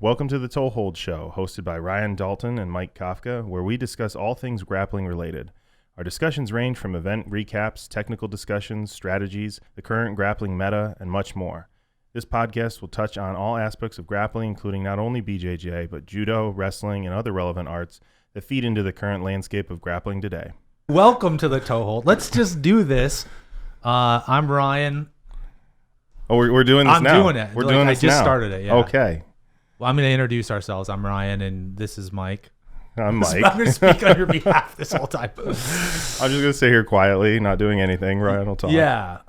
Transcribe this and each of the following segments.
Welcome to the Toehold Show, hosted by Ryan Dalton and Mike Kafka, where we discuss all things grappling related. Our discussions range from event recaps, technical discussions, strategies, the current grappling meta, and much more. This podcast will touch on all aspects of grappling, including not only BJJ, but judo, wrestling, and other relevant arts that feed into the current landscape of grappling today. Welcome to the Toehold. Let's just do this. I'm Ryan. Oh, we're doing this now. I'm doing it. We're doing this now. I just started it, yeah. Okay. Well, I'm going to introduce ourselves. I'm Ryan, and this is Mike. I'm Mike. I'm going to speak on your behalf this whole time. I'm just going to sit here quietly, not doing anything. Ryan will talk. Yeah.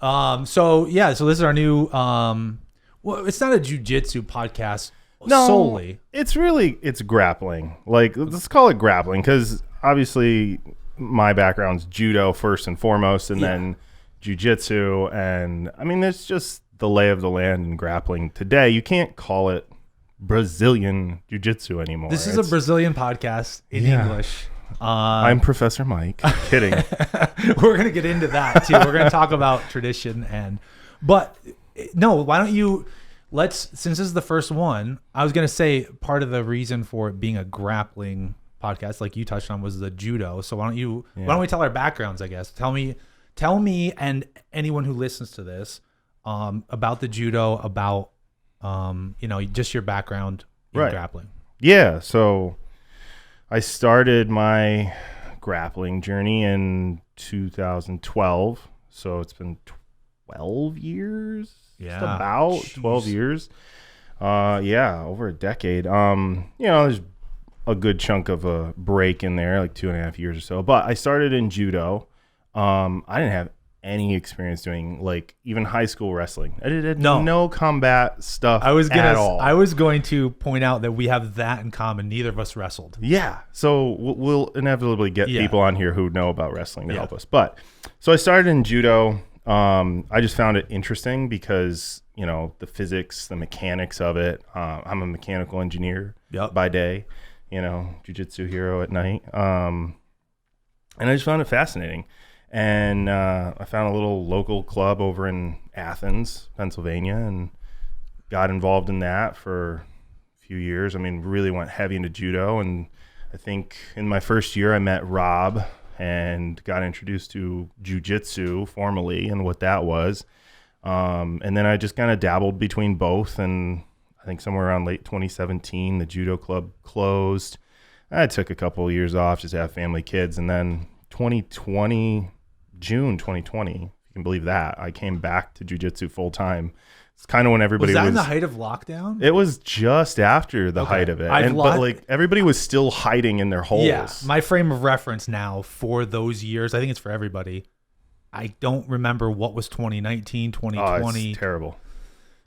So this is our new, well, it's not a jiu-jitsu podcast solely. It's grappling. Like, let's call it grappling, because obviously my background's judo first and foremost, and then jiu-jitsu. And I mean, there's just the lay of the land in grappling today. You can't call it Brazilian jiu-jitsu anymore. This is a Brazilian podcast in English. I'm Professor Mike. Kidding. We're going to get into that too. We're going to talk about tradition but no, why don't you since this is the first one, I was going to say part of the reason for it being a grappling podcast, like you touched on, was the judo. So why don't we tell our backgrounds, I guess. Tell me and anyone who listens to this about the judo, about just your background in grappling. Yeah, so I started my grappling journey in 2012. So it's been 12 years. Yeah. Just about 12 years. Over a decade. There's a good chunk of a break in there, like 2.5 years or so. But I started in judo. I didn't have any experience doing like even high school wrestling. I did no combat stuff at all. I was going to point out that we have that in common. Neither of us wrestled. Yeah. So we'll inevitably get people on here who know about wrestling to help us. But so I started in judo. I just found it interesting because, the physics, the mechanics of it. I'm a mechanical engineer by day, jiu-jitsu hero at night. And I just found it fascinating. And I found a little local club over in Athens, Pennsylvania, and got involved in that for a few years. I mean, really went heavy into judo. And I think in my first year, I met Rob and got introduced to jiu-jitsu formally and what that was. And then I just kind of dabbled between both. And I think somewhere around late 2017, the judo club closed. I took a couple of years off just to have family, kids. And then June 2020, if you can believe that, I came back to jiu-jitsu full time. It's kind of when everybody was in the height of lockdown? It was just after the height of it. But everybody was still hiding in their holes. Yeah, my frame of reference now for those years, I think it's for everybody. I don't remember what was 2019, 2020. Oh, it's terrible.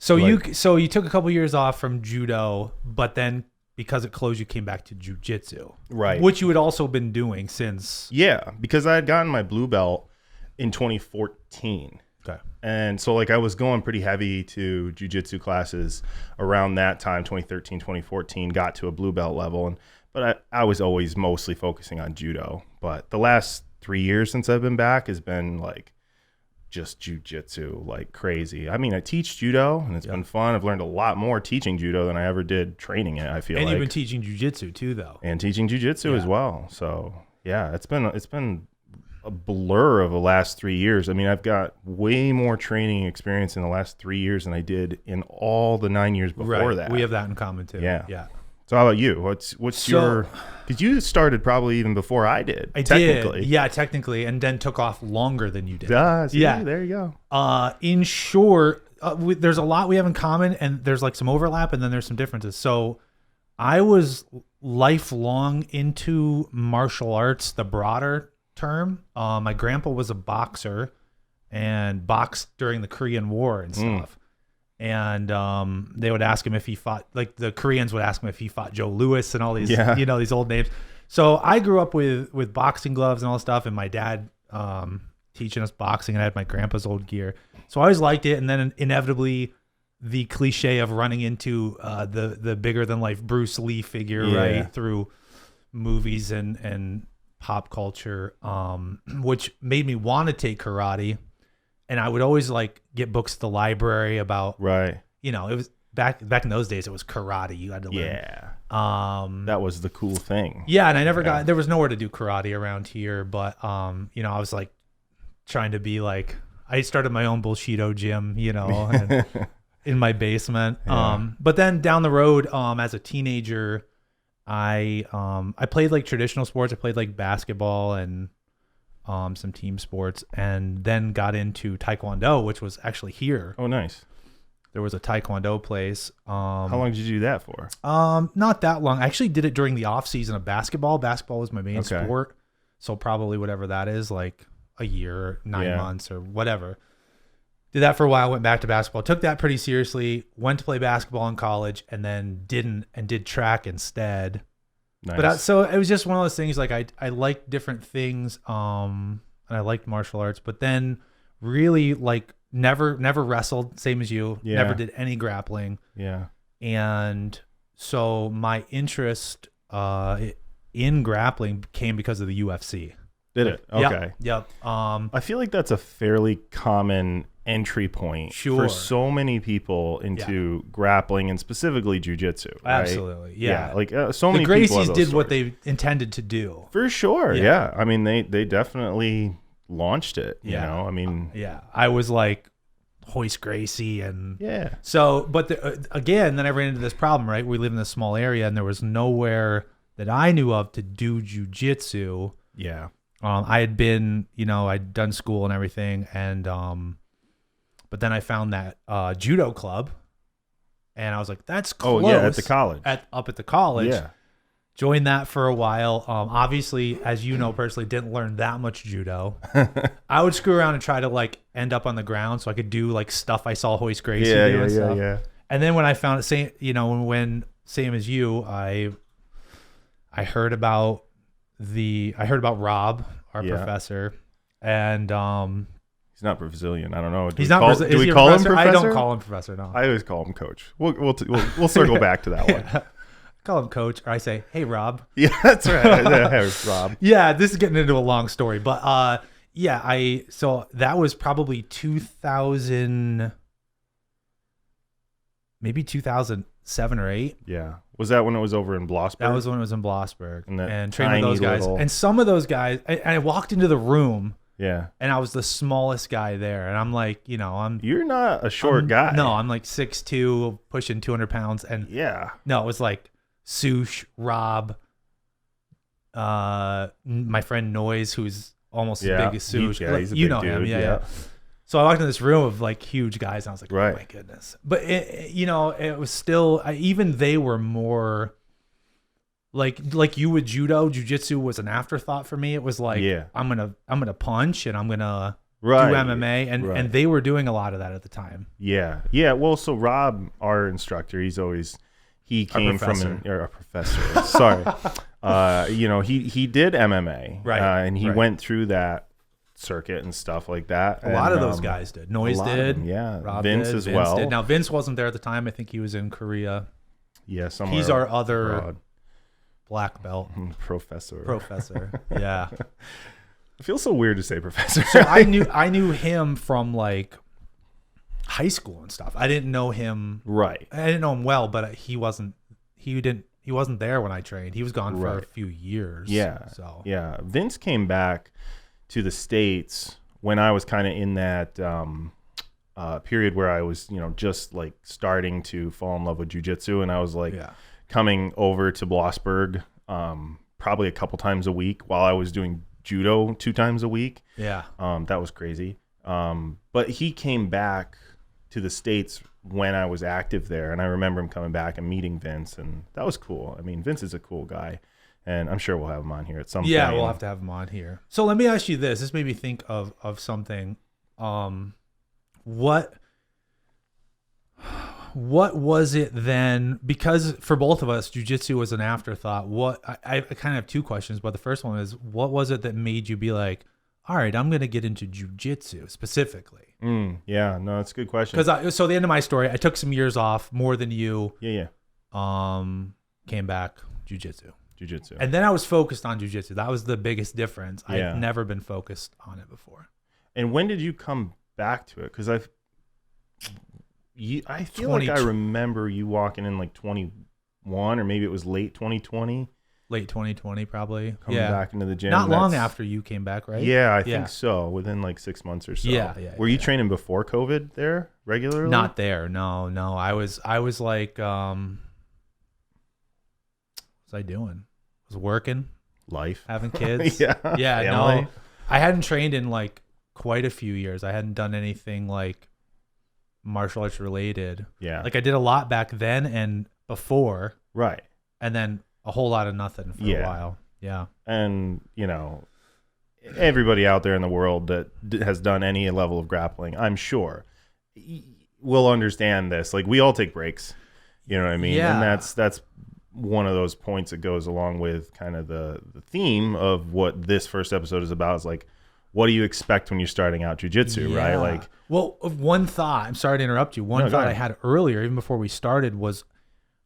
So you took a couple years off from judo, but then because it closed, you came back to jiu-jitsu. Right. Which you had also been doing since. Yeah, because I had gotten my blue belt in 2014. Okay. And so I was going pretty heavy to jiu-jitsu classes around that time, 2013, 2014, got to a blue belt level. But I was always mostly focusing on judo. But the last 3 years since I've been back has been just jiu-jitsu like crazy. I mean, I teach judo and it's been fun. I've learned a lot more teaching judo than I ever did training it, I feel like. And you've been teaching jiu-jitsu too, though. And teaching jiu-jitsu as well. So, yeah, it's been a blur of the last 3 years. I mean, I've got way more training experience in the last 3 years than I did in all the 9 years before that. We have that in common too. Yeah. Yeah. So how about you? What's your, because you started probably even before I did. Technically. Yeah, technically, and then took off longer than you did. Yeah, there you go. In short, there's a lot we have in common, and there's some overlap, and then there's some differences. So I was lifelong into martial arts, the broader term. My grandpa was a boxer and boxed during the Korean War and stuff. And they would ask him if he fought, the Koreans would ask him if he fought Joe Louis and all these, these old names. So I grew up with boxing gloves and all this stuff, and my dad teaching us boxing, and I had my grandpa's old gear. So I always liked it. And then inevitably the cliche of running into the bigger than life Bruce Lee figure, right, through movies and pop culture, which made me want to take karate. And I would always get books at the library about, it was back in those days, it was karate. You had to learn. Yeah. That was the cool thing. Yeah, and I never got. There was nowhere to do karate around here, but you know, I was like trying to be like. I started my own Bushido gym, you know, and in my basement. Yeah. But then down the road, as a teenager, I played like traditional sports. I played like basketball and some team sports, and then got into Taekwondo, which was actually here. Oh, nice. There was a Taekwondo place. How long did you do that for? Not that long. I actually did it during the off season of basketball. Basketball was my main sport. So probably whatever that is, like a year, 9 months or whatever. Did that for a while, went back to basketball, took that pretty seriously, went to play basketball in college, and then did track instead. Nice. But so it was just one of those things, like I liked different things, and I liked martial arts, but then really like never wrestled, same as you, never did any grappling. Yeah. And so my interest in grappling came because of the UFC. Did it? Okay. Yep. I feel like that's a fairly common entry point for so many people into grappling and specifically jiu-jitsu. Right? Absolutely. Yeah. Like so many people. The Gracies did what they intended to do. For sure. Yeah. I mean, they definitely launched it. You know, I mean, I was like Hoist Gracie and yeah. So, but again, then I ran into this problem. Right, we live in a small area, and there was nowhere that I knew of to do jiu-jitsu. Yeah. I had been, you know, I'd done school and everything, and but then I found that judo club, and I was like, "That's close." Oh yeah, at the college. Up at the college. Yeah. Joined that for a while. Obviously, as you know personally, didn't learn that much judo. I would screw around and try to like end up on the ground so I could do like stuff I saw Hoist Gracie do and stuff. Yeah. And then when I found it, same as you, I heard about Rob, our professor, and he's not Brazilian. I don't know. He's not Brazilian. Do we call him professor? I don't call him professor. No, I always call him coach. We'll circle back to that one. I call him coach, or I say, "Hey, Rob." Yeah, that's right. Hey, Rob. Yeah, this is getting into a long story, but so that was probably 2000, maybe 2007 or 8. Yeah. Was that when it was over in Blossburg? That was when it was in Blossburg. And trained with those guys. And some of those guys, I walked into the room. Yeah. And I was the smallest guy there. And I'm like, you know, You're not a short guy. No, I'm like 6'2", pushing 200 pounds. And no, it was like Sush, Rob, my friend Noise, who's almost as big as Sush. He's a big dude. Yeah. So I walked in this room of like huge guys, and I was like, right. Oh my goodness. But it was still, even they were more like you with judo. Jiu-jitsu was an afterthought for me. It was like, I'm gonna punch and I'm gonna do MMA, and they were doing a lot of that at the time. Yeah. Well, so Rob, our instructor, he came from a professor. Sorry. He did MMA, right? And he went through that circuit and stuff like that. A lot of those guys did. Noise did. Rob Vince did. Well. Did. Now Vince wasn't there at the time. I think he was in Korea. Yeah, somewhere. He's our other black belt professor. Yeah. It feels so weird to say professor. So I knew him from like high school and stuff. I didn't know him. Right. I didn't know him well, but he wasn't there when I trained. He was gone for a few years. Yeah. So Vince came back to the States when I was kind of in that period where I was, just like starting to fall in love with jiu-jitsu, and I was like coming over to Blossburg probably a couple times a week while I was doing judo 2 times a week. Yeah. That was crazy. But he came back to the States when I was active there, and I remember him coming back and meeting Vince, and that was cool. I mean, Vince is a cool guy. And I'm sure we'll have him on here at some point. Yeah, we'll have to have him on here. So let me ask you this. This made me think of something. What was it then? Because for both of us, jiu-jitsu was an afterthought. I kind of have 2 questions, but the first one is, what was it that made you be like, all right, I'm going to get into jiu-jitsu specifically? Yeah, no, that's a good question. Because so the end of my story, I took some years off, more than you. Yeah. Came back, jiu-jitsu. And then I was focused on jiu-jitsu. That was the biggest difference. I'd never been focused on it before. And when did you come back to it? Because I feel like I remember you walking in like 21, or maybe it was late 2020. Late 2020, probably. Coming back into the gym. Not long after you came back, right? Yeah, I think so. Within like 6 months or so. Yeah. Were you training before COVID there regularly? Not there. No. I was like, what was I doing? I was working. Life. Having kids. Yeah. No. I hadn't trained in like quite a few years. I hadn't done anything like martial arts related. Yeah. Like I did a lot back then and before. Right. And then a whole lot of nothing for a while. Yeah. And, everybody out there in the world that has done any level of grappling, I'm sure, will understand this. Like, we all take breaks. You know what I mean? Yeah. And that's one of those points that goes along with kind of the theme of what this first episode is about, is like, what do you expect when you're starting out jiu-jitsu, right? Like, well, one thought, I'm sorry to interrupt you. One thought I had earlier, even before we started, was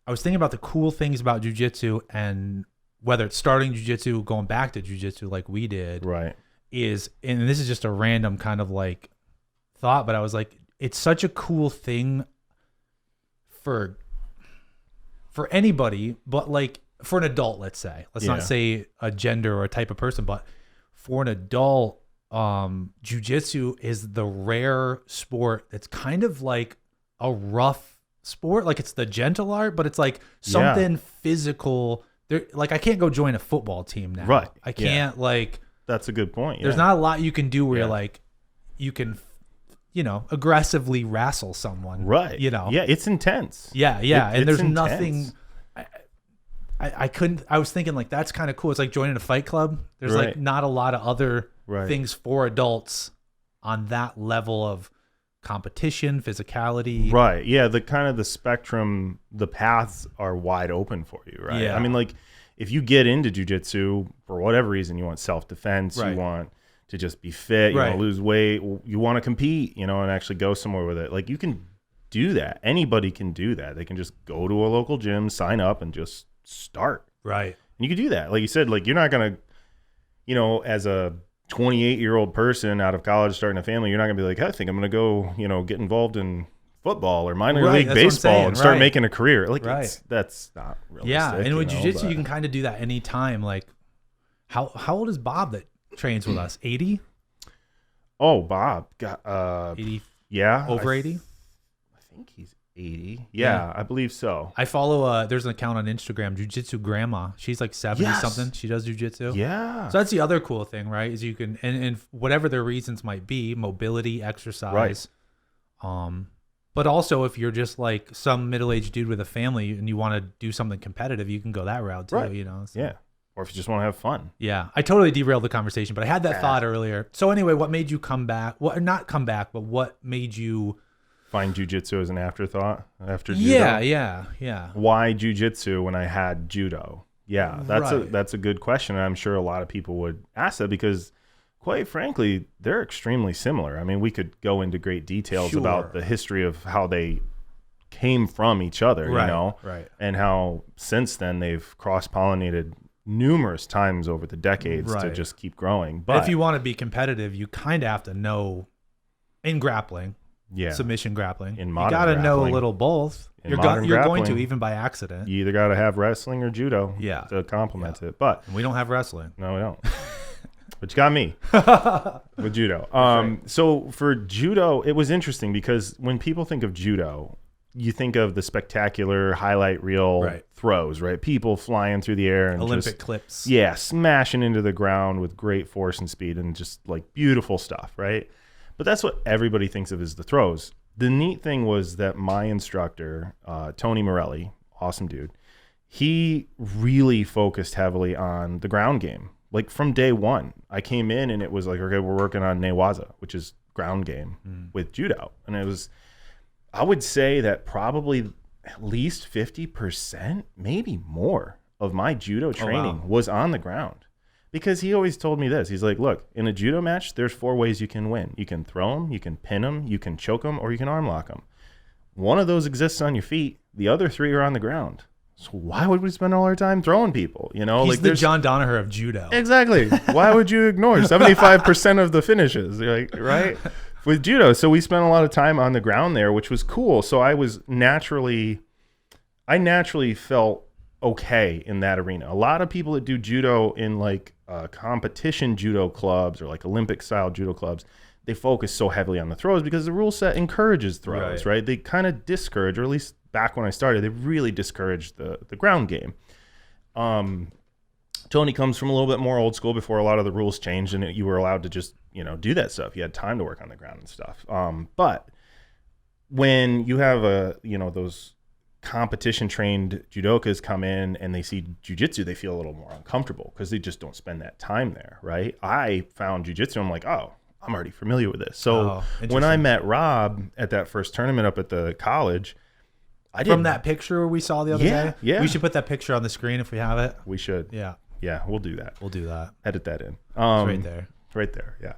I was thinking about the cool things about jiu-jitsu, and whether it's starting jiu-jitsu, going back to jiu-jitsu like we did, right? And this is just a random kind of like thought, but I was like, it's such a cool thing for anybody, but like for an adult, let's not say a gender or a type of person, but for an adult, jiu-jitsu is the rare sport that's kind of like a rough sport. Like, it's the gentle art, but it's like something physical. There, like, I can't go join a football team now. Right. I can't like. That's a good point. There's not a lot you can do where you're like, you can, aggressively wrestle someone. Right. Yeah, it's intense. Yeah. And there's intense. nothing. I couldn't. I was thinking like that's kind of cool. It's like joining a fight club. There's like not a lot of other things for adults on that level of competition, physicality. Right. Yeah. The kind of the spectrum, the paths are wide open for you, right? Yeah. I mean, like, if you get into jiu-jitsu for whatever reason, you want self-defense, you want to just be fit, you want to lose weight, you want to compete, and actually go somewhere with it. Like, you can do that. Anybody can do that. They can just go to a local gym, sign up, and just start. Right. And you can do that. Like you said, like, you're not going to, as a 28-year-old person out of college starting a family, you're not gonna be like, I think I'm gonna go, get involved in football or minor league baseball and start making a career. Like, that's not realistic. Yeah, and with jiu-jitsu, you can kind of do that anytime. Like, how old is Bob that trains with us? 80? Oh, Bob got 80. Yeah, over 80. I think he's 80. Yeah, I believe so. I follow there's an account on Instagram, Jiu-Jitsu Grandma. She's like 70 something. She does jiu-jitsu. Yeah. So that's the other cool thing, right? Is you can and whatever their reasons might be, mobility, exercise. But also if you're just like some middle-aged dude with a family and you want to do something competitive, you can go that route too, So. Yeah. Or if you just want to have fun. Yeah. I totally derailed the conversation, but I had that thought earlier. So anyway, what made you come back? Well, not come back, but what made you find jiu-jitsu as an afterthought after judo? Yeah. Why jiu-jitsu when I had judo? Yeah, that's a good question. And I'm sure a lot of people would ask that because, quite frankly, they're extremely similar. I mean, we could go into great details about the history of how they came from each other, and how since then they've cross-pollinated numerous times over the decades to just keep growing. But if you want to be competitive, you kind of have to know in grappling. Yeah, submission grappling. In modern you got to know a grappling. Little both. You're going to, even by accident. You either got to have wrestling or judo to complement it. But we don't have wrestling. No, we don't. But you got me with judo. So for judo, it was interesting because when people think of judo, you think of the spectacular highlight reel throws, right? People flying through the air and Olympic clips. Yeah, smashing into the ground with great force and speed and just like beautiful stuff, right? But that's what everybody thinks of as the throws. The neat thing was that my instructor, Tony Morelli, awesome dude, he really focused heavily on the ground game. Like from day one, I came in and it was like, okay, we're working on newaza, which is ground game with judo. And it was, I would say that probably at least 50%, maybe more of my judo training was on the ground. Because he always told me this. He's like, look, in a judo match, there's 4 ways you can win. You can throw them, you can pin them, you can choke them, or you can arm lock them. One of those exists on your feet. The other 3 are on the ground. So why would we spend all our time throwing people? He's like the John Danaher of judo. Exactly. Why would you ignore 75% of the finishes? Like, right? with judo. So we spent a lot of time on the ground there, which was cool. So I naturally felt okay in that arena. A lot of people that do judo in like competition judo clubs or like Olympic style judo clubs, they focus so heavily on the throws because the rule set encourages throws, right? They kind of discourage, or at least back when I started, they really discouraged the ground game. Tony comes from a little bit more old school before a lot of the rules changed and you were allowed to just, do that stuff. You had time to work on the ground and stuff. But when you have those competition trained judokas come in and they see jiu-jitsu, they feel a little more uncomfortable because they just don't spend that time there, right? I found jiu-jitsu, I'm like, oh, I'm already familiar with this. So when I met Rob at that first tournament up at the college, from that picture we saw the other day? Yeah. We should put that picture on the screen if we have it. We should. Yeah. Yeah, we'll do that. Edit that in. It's right there. Right there, yeah.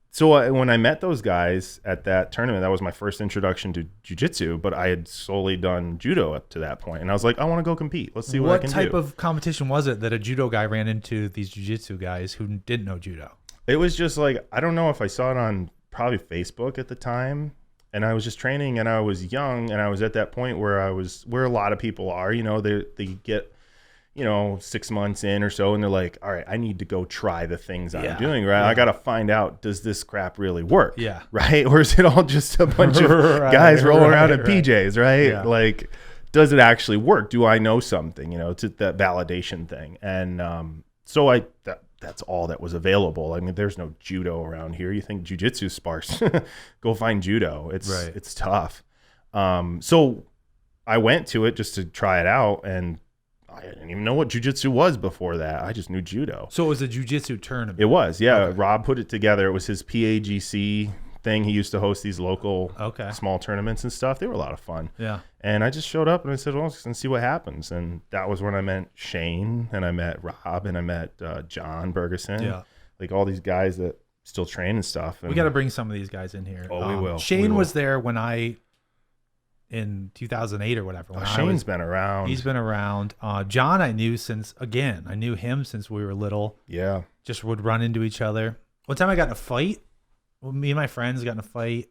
So when I met those guys at that tournament, that was my first introduction to jiu-jitsu, but I had solely done judo up to that point. And I was like, I want to go compete. Let's see what I can do. What type of competition was it that a judo guy ran into these jiu-jitsu guys who didn't know judo? It was just like, I don't know if I saw it on probably Facebook at the time. And I was just training and I was young and I was at that point where a lot of people are, they get, 6 months in or so and they're like, all right, I need to go try the things I'm doing, right? I got to find out, does this crap really work? Yeah. Right? Or is it all just a bunch of guys rolling around in PJs, right? Yeah. Like, does it actually work? Do I know something? It's that validation thing. And so that's all that was available. I mean, there's no judo around here. You think jiu-jitsu sparse. Go find judo. It's tough. So I went to it just to try it out, and I didn't even know what jiu-jitsu was before that. I just knew judo. So it was a jiu-jitsu tournament? It was, yeah. Okay. Rob put it together. It was his PAGC thing. He used to host these local small tournaments and stuff. They were a lot of fun. Yeah. And I just showed up and I said, well, let's see what happens. And that was when I met Shane and I met Rob and I met John Bergeson. Yeah. Like all these guys that still train and stuff. And we got to bring some of these guys in here. Oh, we will. Shane was there when in 2008 or whatever. Shane's been around. He's been around. John, I knew him since we were little. Yeah. Just would run into each other. One time I got in a fight. Well, me and my friends got in a fight.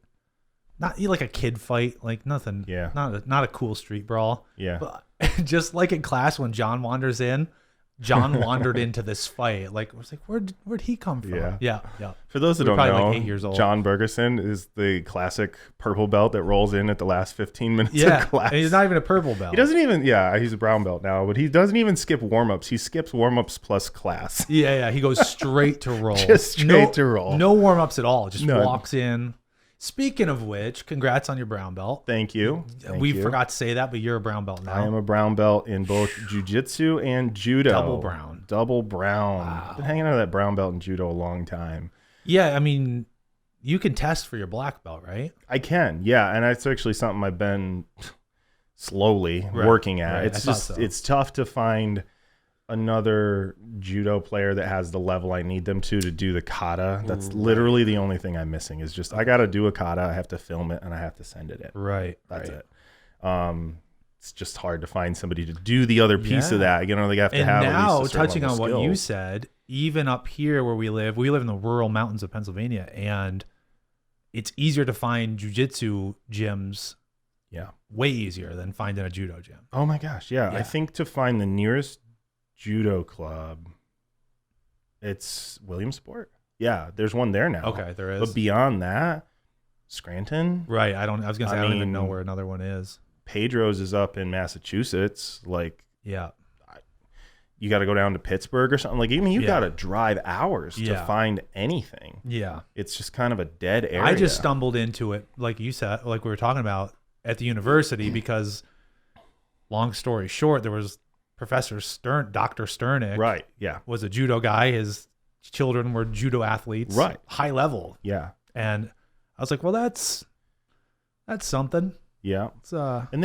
Not like a kid fight, like nothing. Yeah. Not a cool street brawl. Yeah. But just like in class when John wanders in, John wandered into this fight. Like I was like, where'd he come from? Yeah. Yeah. For those that don't know, like 8 years old. John Bergeson is the classic purple belt that rolls in at the last 15 minutes of class. And he's not even a purple belt. He doesn't even, he's a brown belt now, but he doesn't even skip warm-ups. He skips warm-ups plus class. Yeah. He goes straight to roll. Just straight to roll. No warm-ups at all. Just walks in. Speaking of which, congrats on your brown belt. Thank you. We forgot to say that, but you're a brown belt now. I am a brown belt in both jiu-jitsu and judo. Double brown. Wow. I've been hanging out of that brown belt in judo a long time. Yeah, I mean, you can test for your black belt, right? I can, yeah. And that's actually something I've been slowly working at. Right. It's tough to find another judo player that has the level I need them to do the kata. That's literally the only thing I'm missing is just I got to do a kata, I have to film it, and I have to send it in. Right. That's it. It's just hard to find somebody to do the other piece of that. They have to have now, at least a touching on skills. what you said, even up here where we live in the rural mountains of Pennsylvania, and it's easier to find jiu-jitsu gyms. Yeah. Way easier than finding a judo gym. Oh my gosh. Yeah. I think to find the nearest judo club, it's Williamsport. Yeah, there's one there now. Okay, there is. But beyond that, Scranton. Right. I was gonna say I don't even know where another one is. Pedro's is up in Massachusetts. Like, yeah, you got to go down to Pittsburgh or something. Like, you got to drive hours to find anything. Yeah, it's just kind of a dead area. I just stumbled into it, like you said, like we were talking about at the university, because long story short, there was Professor Stern, Dr. Sternick, right? Yeah, was a judo guy. His children were judo athletes, right? High level, yeah. And I was like, well, that's something. Yeah. And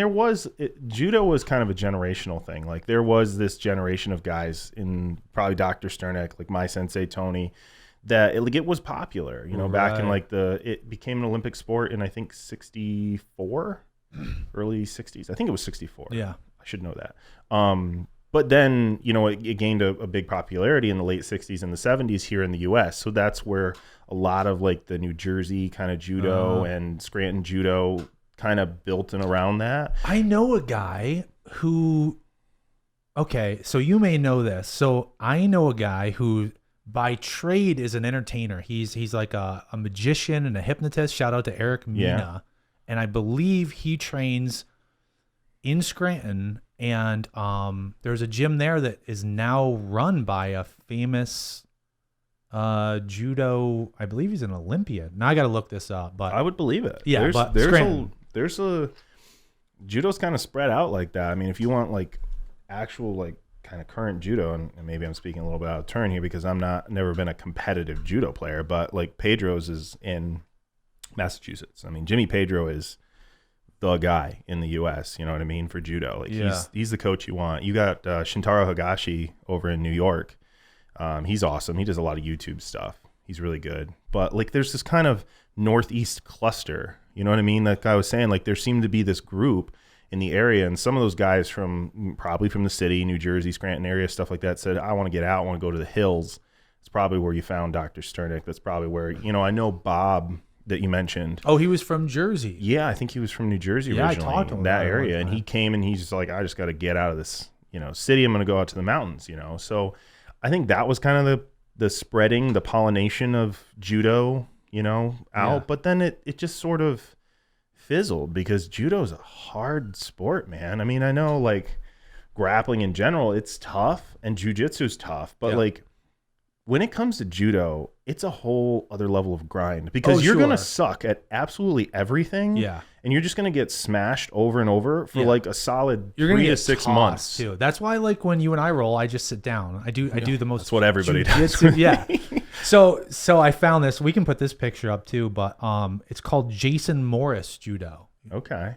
judo was kind of a generational thing. Like there was this generation of guys in probably Dr. Sternick, like my sensei Tony, that it was popular. Back in it became an Olympic sport in I think 64, early 60s. I think it was 64. Yeah. I should know that. But then, it gained a big popularity in the late 60s and the 70s here in the U.S. So that's where a lot of like the New Jersey kind of judo and Scranton judo kind of built in around that. I know a guy who, okay, so you may know this. So I know a guy who by trade is an entertainer. He's like a magician and a hypnotist. Shout out to Eric Mina. Yeah. And I believe he trains in Scranton. And there's a gym there that is now run by a famous judo. I believe he's an Olympian. Now I got to look this up, but I would believe it. Yeah, there's a judo's kind of spread out like that. I mean, if you want like actual like kind of current judo, and maybe I'm speaking a little bit out of turn here because I'm never been a competitive judo player, but like Pedro's is in Massachusetts. I mean, Jimmy Pedro is the guy in the U.S. You know what I mean, for judo. Like he's the coach you want. You got Shintaro Higashi over in New York. He's awesome. He does a lot of YouTube stuff. He's really good. But like, there's this kind of Northeast cluster. You know what I mean? Like I was saying, like there seemed to be this group in the area, and some of those guys probably from the city, New Jersey, Scranton area, stuff like that, said, I want to get out. I want to go to the hills. It's probably where you found Dr. Sternick. That's probably where, I know Bob that you mentioned. Oh, he was from Jersey. Yeah, I think he was from New Jersey originally. I talked to him that area, and he came and he's just like, I just got to get out of this, city. I'm going to go out to the mountains, So I think that was kind of the spreading, the pollination of judo, out. Yeah. But then it just sort of fizzled because judo is a hard sport, man. I mean, I know like grappling in general, it's tough, and jiu-jitsu is tough, but like when it comes to judo, it's a whole other level of grind because you're going to suck at absolutely everything. Yeah. And you're just going to get smashed over and over for like a solid 3 to 6 months too. That's why like when you and I roll, I just sit down. I do the most. That's what everybody does. Yeah. So I found this. We can put this picture up too, but it's called Jason Morris Judo. Okay.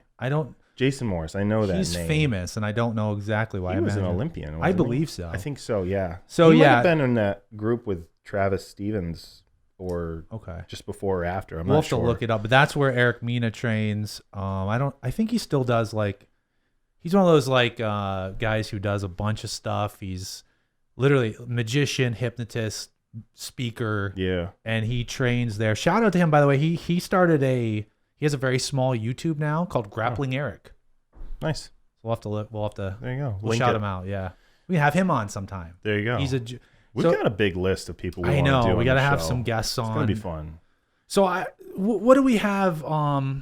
Jason Morris. I know that he's name. Famous, and I don't know exactly why. He was an Olympian. I believe so. I think so. Yeah. So he might have been in that group with Travis Stevens, or just before or after. I'm not sure. We'll have to look it up. But that's where Eric Mina trains. I think he still does like. He's one of those like guys who does a bunch of stuff. He's literally magician, hypnotist, speaker. Yeah. And he trains there. Shout out to him, by the way. He started He has a very small YouTube now called Grappling Eric. Nice. We'll have to. There you go. We'll shout him out. Yeah, we can have him on sometime. There you go. We've got a big list of people. I know. We got to have some guests on. It's gonna be fun. So what do we have? We're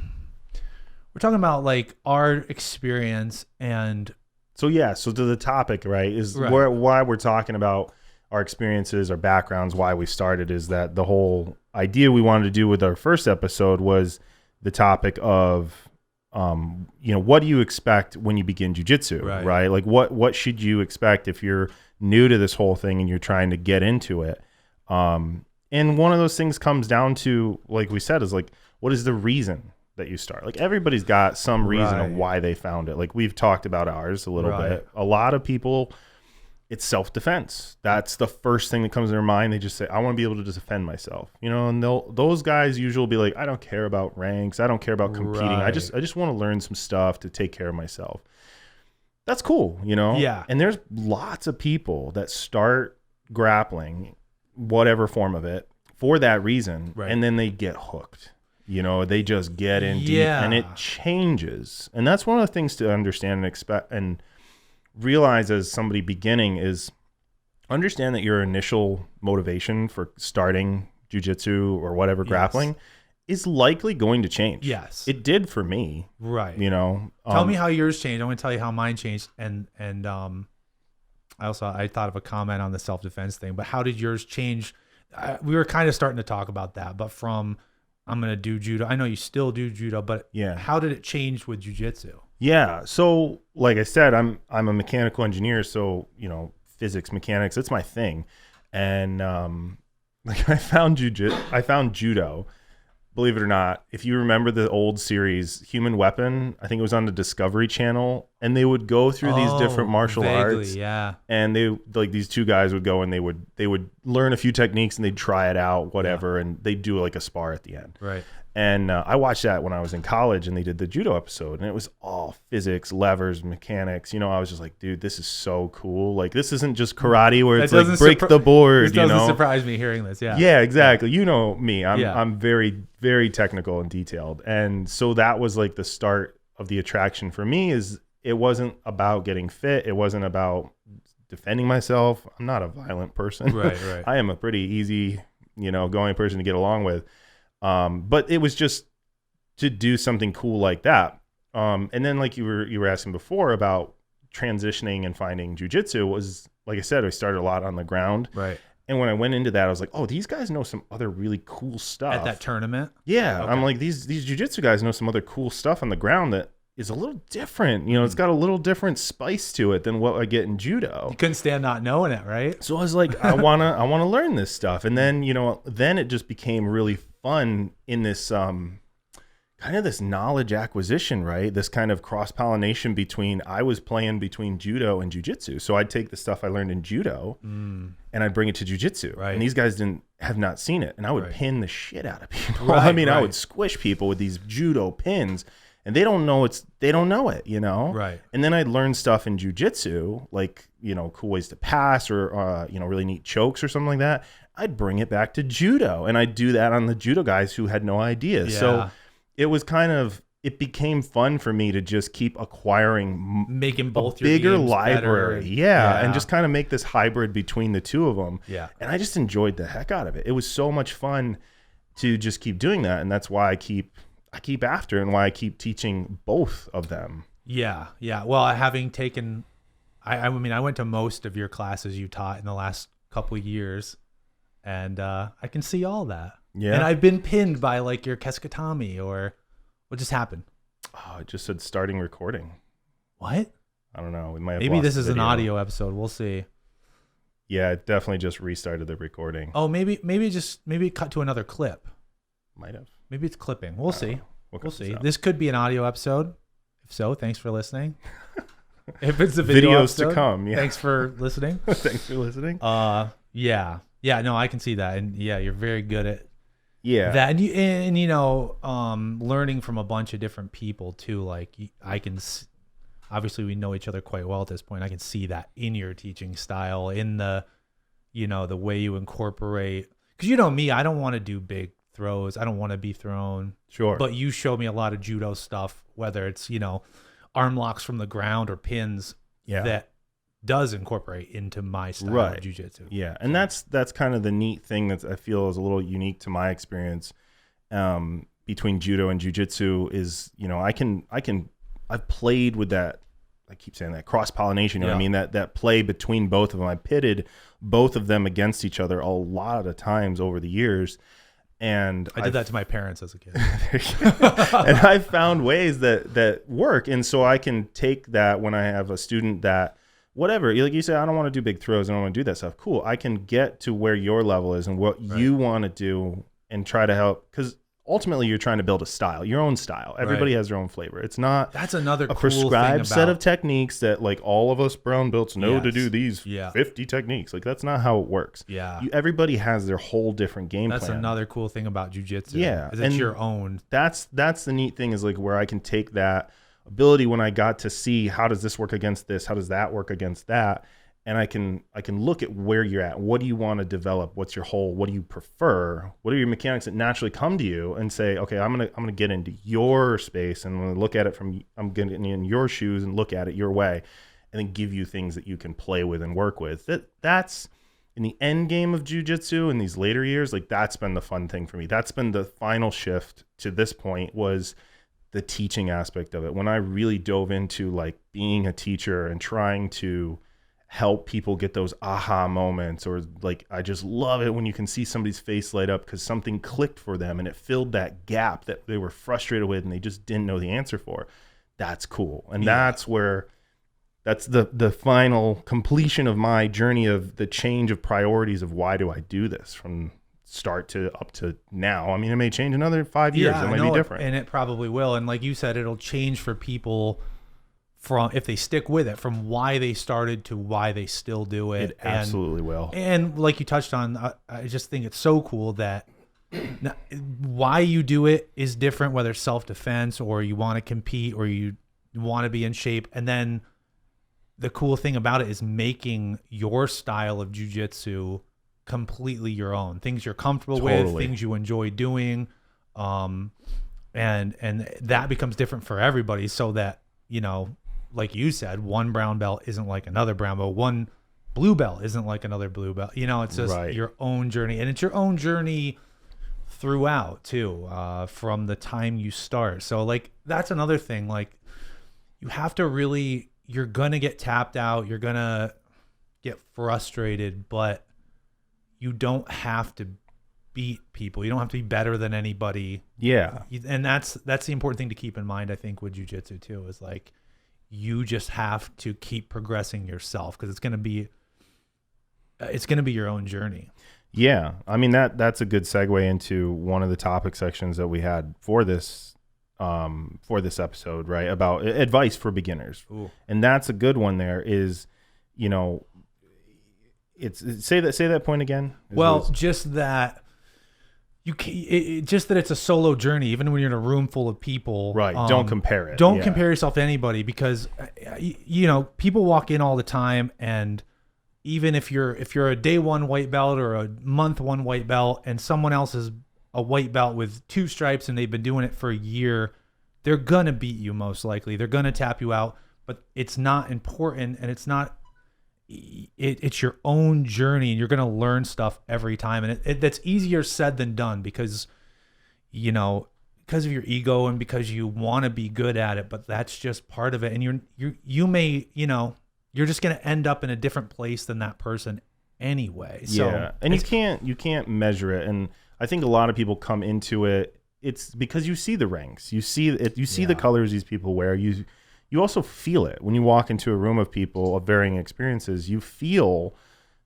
talking about like our experience and. So to the topic, right, is why we're talking about our experiences, our backgrounds, why we started, is that the whole idea we wanted to do with our first episode was the topic of, what do you expect when you begin jiu-jitsu, right? Like what should you expect if you're new to this whole thing and you're trying to get into it? And one of those things comes down to, like we said, is like, what is the reason that you start? Like everybody's got some reason of why they found it. Like we've talked about ours a little bit. A lot of people, it's self-defense. That's the first thing that comes to their mind. They just say, I want to be able to defend myself, and those guys usually will be like, I don't care about ranks. I don't care about competing. I just want to learn some stuff to take care of myself. That's cool. Yeah. And there's lots of people that start grappling, whatever form of it, for that reason. Right. And then they get hooked. They just get in deep and it changes. And that's one of the things to understand and expect and realize as somebody beginning is understand that your initial motivation for starting jiu-jitsu or whatever grappling is likely going to change. Yes. It did for me. Right. Tell me how yours changed. I'm going to tell you how mine changed. And I thought of a comment on the self-defense thing, but how did yours change? We were kind of starting to talk about that, but from I'm going to do judo. I know you still do judo, but how did it change with jiu-jitsu? Yeah. So like I said, I'm a mechanical engineer. So, physics, mechanics, it's my thing. And I found judo, believe it or not. If you remember the old series, Human Weapon, I think it was on the Discovery Channel, and they would go through these different martial arts. Yeah. And they like these two guys would go and they would learn a few techniques and they'd try it out, whatever, and they'd do like a spar at the end. Right. And I watched that when I was in college, and they did the judo episode, and it was all physics, levers, mechanics. I was just like, dude, this is so cool. Like, this isn't just karate where it's like break the board. This doesn't surprise me hearing this. Yeah. Yeah, exactly. You know me. I'm very, very technical and detailed, and so that was like the start of the attraction for me. Is it wasn't about getting fit. It wasn't about defending myself. I'm not a violent person. Right. I am a pretty easy, going person to get along with. But it was just to do something cool like that. And then like you were asking before about transitioning and finding jiu-jitsu, was, like I said, I started a lot on the ground. Right. And when I went into that, I was like, oh, these guys know some other really cool stuff. At that tournament? Yeah. Okay. I'm like, these jiu-jitsu guys know some other cool stuff on the ground that is a little different. It's got a little different spice to it than what I get in judo. You couldn't stand not knowing it, right? So I was like, I wanna learn this stuff. And then, then it just became really fun in this kind of this knowledge acquisition, right? This kind of cross-pollination I was playing between judo and jiu-jitsu. So I'd take the stuff I learned in judo and I'd bring it to jiu-jitsu. Right. And these guys have not seen it. And I would pin the shit out of people. I would squish people with these judo pins. And they don't know it, Right. And then I'd learn stuff in jiu-jitsu, like, cool ways to pass or, really neat chokes or something like that. I'd bring it back to judo, and I'd do that on the judo guys who had no idea. Yeah. So it was it became fun for me to just keep acquiring making both a bigger library. Yeah. And just kind of make this hybrid between the two of them. Yeah. And I just enjoyed the heck out of it. It was so much fun to just keep doing that. And that's why I keep after, and why I keep teaching both of them. Yeah. Well, having taken, I went to most of your classes you taught in the last couple of years, and I can see all that. Yeah. And I've been pinned by like your Keskatami, or what just happened? Oh, it just said starting recording. What? I don't know. We might have maybe lost this the is video. an audio episode. We'll see. Yeah, it definitely just restarted the recording. Oh, maybe cut to another clip. Might have. Maybe it's clipping. We'll see. We'll see. Out. This could be an audio episode. If so, thanks for listening. If it's a video videos episode, to come, yeah. Thanks for listening. Thanks for listening. Yeah. No, I can see that, and yeah, you're very good at that. And learning from a bunch of different people too. Like I can, obviously we know each other quite well at this point. I can see that in your teaching style, in the, the way you incorporate. Because me, I don't want to do big throws. I don't want to be thrown. Sure. But you show me a lot of judo stuff, whether it's, arm locks from the ground or pins that does incorporate into my style of jiu-jitsu. Yeah. And that's kind of the neat thing that I feel is a little unique to my experience between judo and jiu-jitsu is, I've played with that. I keep saying that cross-pollination, what I mean? That play between both of them. I pitted both of them against each other a lot of times over the years. And I did that to my parents as a kid. And I've found ways that work. And so I can take that when I have a student that, whatever, like you say, I don't want to do big throws. I don't want to do that stuff. Cool. I can get to where your level is and what you want to do and try to help. Because ultimately you're trying to build a style, your own style. Everybody has their own flavor. It's not that's another a cool prescribed thing set of techniques that like all of us brown belts know to do these 50 techniques. Like that's not how it works. Yeah. Everybody has their whole different game plan. That's another cool thing about jiu-jitsu. Yeah. Is it's your own. That's the neat thing is like where I can take that ability when I got to see how does this work against this? How does that work against that? And I can look at where you're at. What do you want to develop? What's your whole? What do you prefer? What are your mechanics that naturally come to you? And say, okay, I'm gonna get into your space and I'm gonna look at it I'm getting in your shoes and look at it your way, and then give you things that you can play with and work with. That's in the end game of jiu-jitsu in these later years. Like that's been the fun thing for me. That's been the final shift to this point was the teaching aspect of it. When I really dove into like being a teacher and trying to help people get those aha moments, or like I just love it when you can see somebody's face light up because something clicked for them and it filled that gap that they were frustrated with and they just didn't know the answer for. That's cool. And that's where that's the final completion of my journey of the change of priorities of why do I do this from start to up to now. I mean, it may change another 5 years. It might be different. And it probably will. And like you said, it'll change for people from if they stick with it, from why they started to why they still do it. It absolutely will. And like you touched on, I just think it's so cool that Now, why you do it is different, whether it's self-defense or you want to compete or you want to be in shape. And then the cool thing about it is making your style of jiu-jitsu completely your own. Things you're comfortable with, things you enjoy doing. And that becomes different for everybody, so that, you know, like you said, one brown belt isn't like another brown belt. One blue belt isn't like another blue belt. You know, it's just your own journey, and it's your own journey throughout too, from the time you start. So like, that's another thing. Like, you have to really, you're going to get tapped out. You're going to get frustrated, but you don't have to beat people. You don't have to be better than anybody. Yeah. And that's the important thing to keep in mind, I think, with jiu-jitsu too, is like, you just have to keep progressing yourself, because it's going to be your own journey. Yeah. I mean, that's a good segue into one of the topic sections that we had for this episode, right? About advice for beginners. Ooh. And that's a good one. There is, you know, say that point again. Just that it's a solo journey, even when you're in a room full of people. Right. Don't compare it. Don't compare yourself to anybody, because, you know, people walk in all the time, and even if you're a day one white belt or a month one white belt, and someone else is a white belt with 2 stripes and they've been doing it for a year, they're gonna beat you most likely. They're gonna tap you out, but it's not important, and it's not. It's your own journey, and you're gonna learn stuff every time, and that's easier said than done, because, you know, because of your ego and because you want to be good at it, but that's just part of it. And you may, you know, you're just going to end up in a different place than that person anyway. So, yeah. And you can't measure it. And I think a lot of people come into it. It's because you see the ranks, you see it, you see the colors these people wear. You also feel it when you walk into a room of people of varying experiences. You feel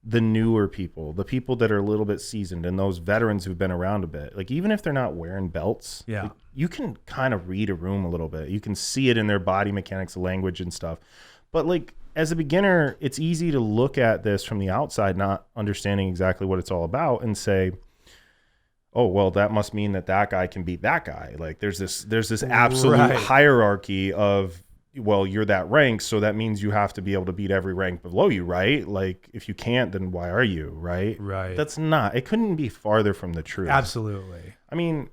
the newer people, the people that are a little bit seasoned, and those veterans who've been around a bit. Like, even if they're not wearing belts, like, you can kind of read a room a little bit. You can see it in their body mechanics, language, and stuff. But like, as a beginner, it's easy to look at this from the outside, not understanding exactly what it's all about, and say, oh, well, that must mean that guy can beat that guy. Like, there's this absolute hierarchy of, well, you're that rank, so that means you have to be able to beat every rank below you, right? Like, if you can't, then why are you, right? Right. That's not, it couldn't be farther from the truth. Absolutely. I mean,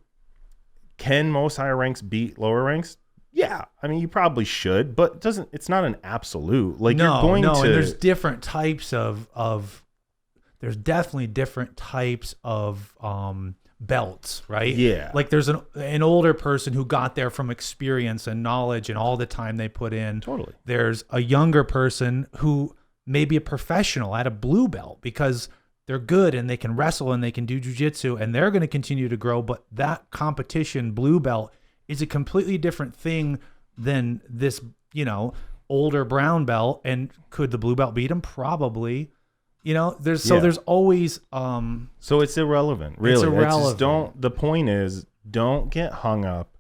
can most higher ranks beat lower ranks? Yeah. I mean, you probably should, but it's not an absolute. Like, you're going to... and there's different types there's definitely different types of belts, right? Yeah. Like, there's an older person who got there from experience and knowledge and all the time they put in. Totally. There's a younger person who may be a professional at a blue belt because they're good and they can wrestle and they can do jiu-jitsu, and they're going to continue to grow. But that competition blue belt is a completely different thing than this, you know, older brown belt. And could the blue belt beat him? Probably. You know, there's always so it's irrelevant, really. It's irrelevant. It's just the point is, don't get hung up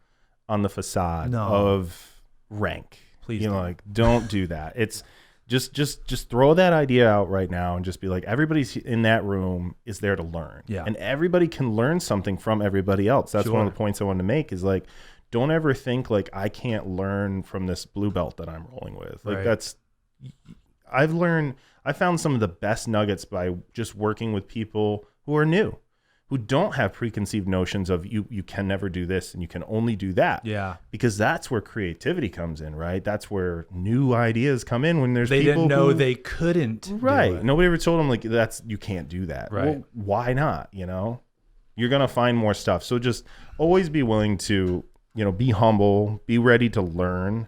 on the facade of rank. Please, don't do that. It's just throw that idea out right now and just be like, everybody's in that room is there to learn. Yeah. And everybody can learn something from everybody else. That's one of the points I wanted to make, is like, don't ever think like, I can't learn from this blue belt that I'm rolling with. Like, I found some of the best nuggets by just working with people who are new, who don't have preconceived notions of you can never do this and you can only do that. Yeah. Because that's where creativity comes in, right? That's where new ideas come in when there's people didn't know they couldn't. Right. Nobody ever told them like, you can't do that. Right. Well, why not? You know, you're going to find more stuff. So just always be willing to, you know, be humble, be ready to learn,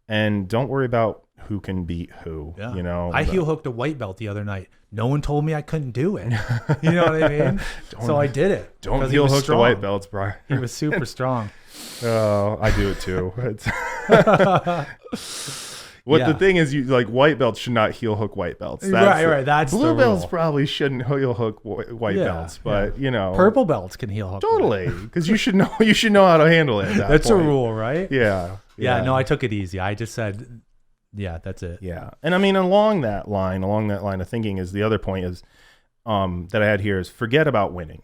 and don't worry about who can beat who. Yeah. You know, I heel hooked a white belt the other night. No one told me I couldn't do it. You know what I mean? So I did it. Don't heel hook the white belts, Brian. He was super strong. Oh, I do it too. The thing is, you like, white belts should not heel hook white belts. Right. That's blue belts probably shouldn't heel hook white belts, but you know, purple belts can heel hook. Totally, because you should know how to handle it. That's a rule, right? Yeah. No, I took it easy. I just said, yeah, that's it. Yeah. And I mean, along that line of thinking is the other point is that I had here is forget about winning.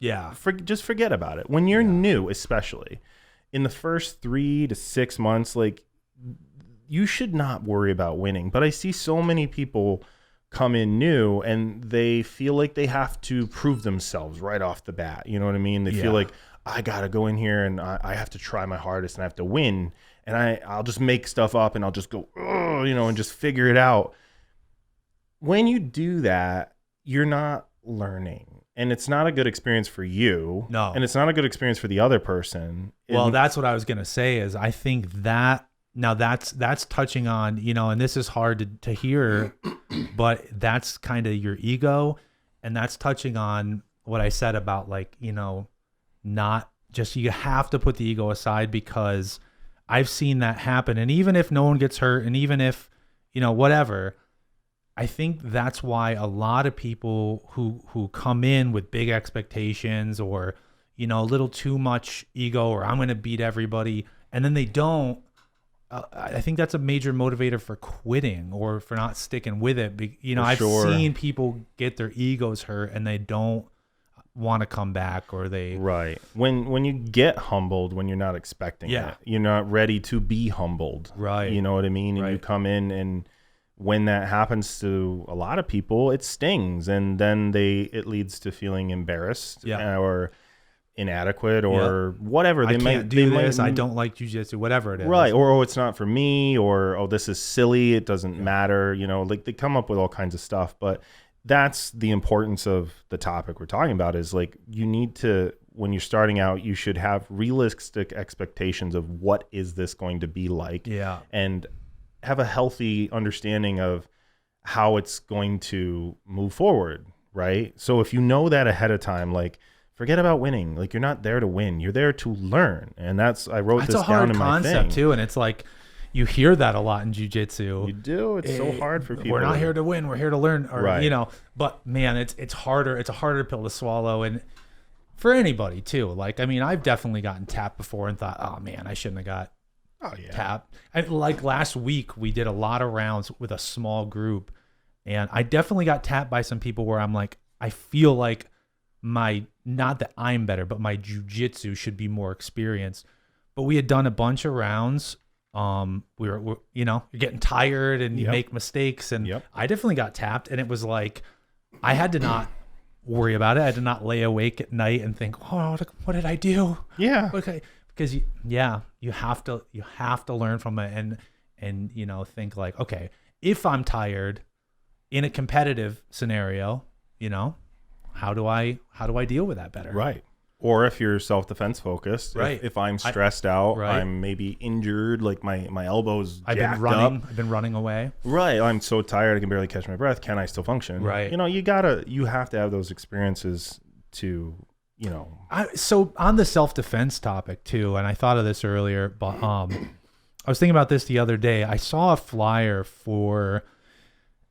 Yeah. Just forget about it. When you're new, especially in the first 3 to 6 months, like, you should not worry about winning. But I see so many people come in new and they feel like they have to prove themselves right off the bat. You know what I mean? They feel like, I got to go in here and I have to try my hardest and I have to win. And I'll just make stuff up and I'll just go, and just figure it out. When you do that, you're not learning. And it's not a good experience for you. No. And it's not a good experience for the other person. Well, that's what I was going to say is I think that now that's touching on, and this is hard to hear, but that's kind of your ego. And that's touching on what I said about like, not just, you have to put the ego aside, because I've seen that happen. And even if no one gets hurt and even if, whatever, I think that's why a lot of people who come in with big expectations or, a little too much ego, or I'm going to beat everybody, and then they don't, I think that's a major motivator for quitting or for not sticking with it. I've seen people get their egos hurt and they don't want to come back, or they when you get humbled when you're not expecting it, you're not ready to be humbled, you know what I mean? And you come in, and when that happens to a lot of people, it stings, and then it leads to feeling embarrassed or inadequate or whatever. I can't do this. I don't like jiu-jitsu, whatever it is. Right. Or, it's not for me, or, this is silly. It doesn't matter. Like they come up with all kinds of stuff, but that's the importance of the topic we're talking about, is like, you need to, when you're starting out, you should have realistic expectations of what is this going to be like, and have a healthy understanding of how it's going to move forward. Right. So if you know that ahead of time, like, forget about winning. Like, you're not there to win. You're there to learn. And I wrote this down in my thing. That's a hard concept too. And it's like, you hear that a lot in jiu-jitsu. You do. It's so hard for people. We're not here to win. We're here to learn. Or, but man, it's harder. It's a harder pill to swallow. And for anybody too. Like, I mean, I've definitely gotten tapped before and thought, oh man, I shouldn't have got tapped. Like last week, we did a lot of rounds with a small group. And I definitely got tapped by some people where I'm like, I feel like not that I'm better, but my jiu-jitsu should be more experienced. But we had done a bunch of rounds. We're you're getting tired and you make mistakes, and I definitely got tapped, and it was like, I had to not worry about it. I had to not lay awake at night and think, oh, what did I do? Yeah. Okay. Because you have to learn from it and think like, okay, if I'm tired in a competitive scenario, how do I deal with that better? Right. Or if you're self-defense focused, if I'm stressed out, I'm maybe injured, like my elbow's jacked up. I've been running away. Right. I'm so tired I can barely catch my breath. Can I still function? Right. You have to have those experiences to, So on the self-defense topic too, and I thought of this earlier, but I was thinking about this the other day. I saw a flyer for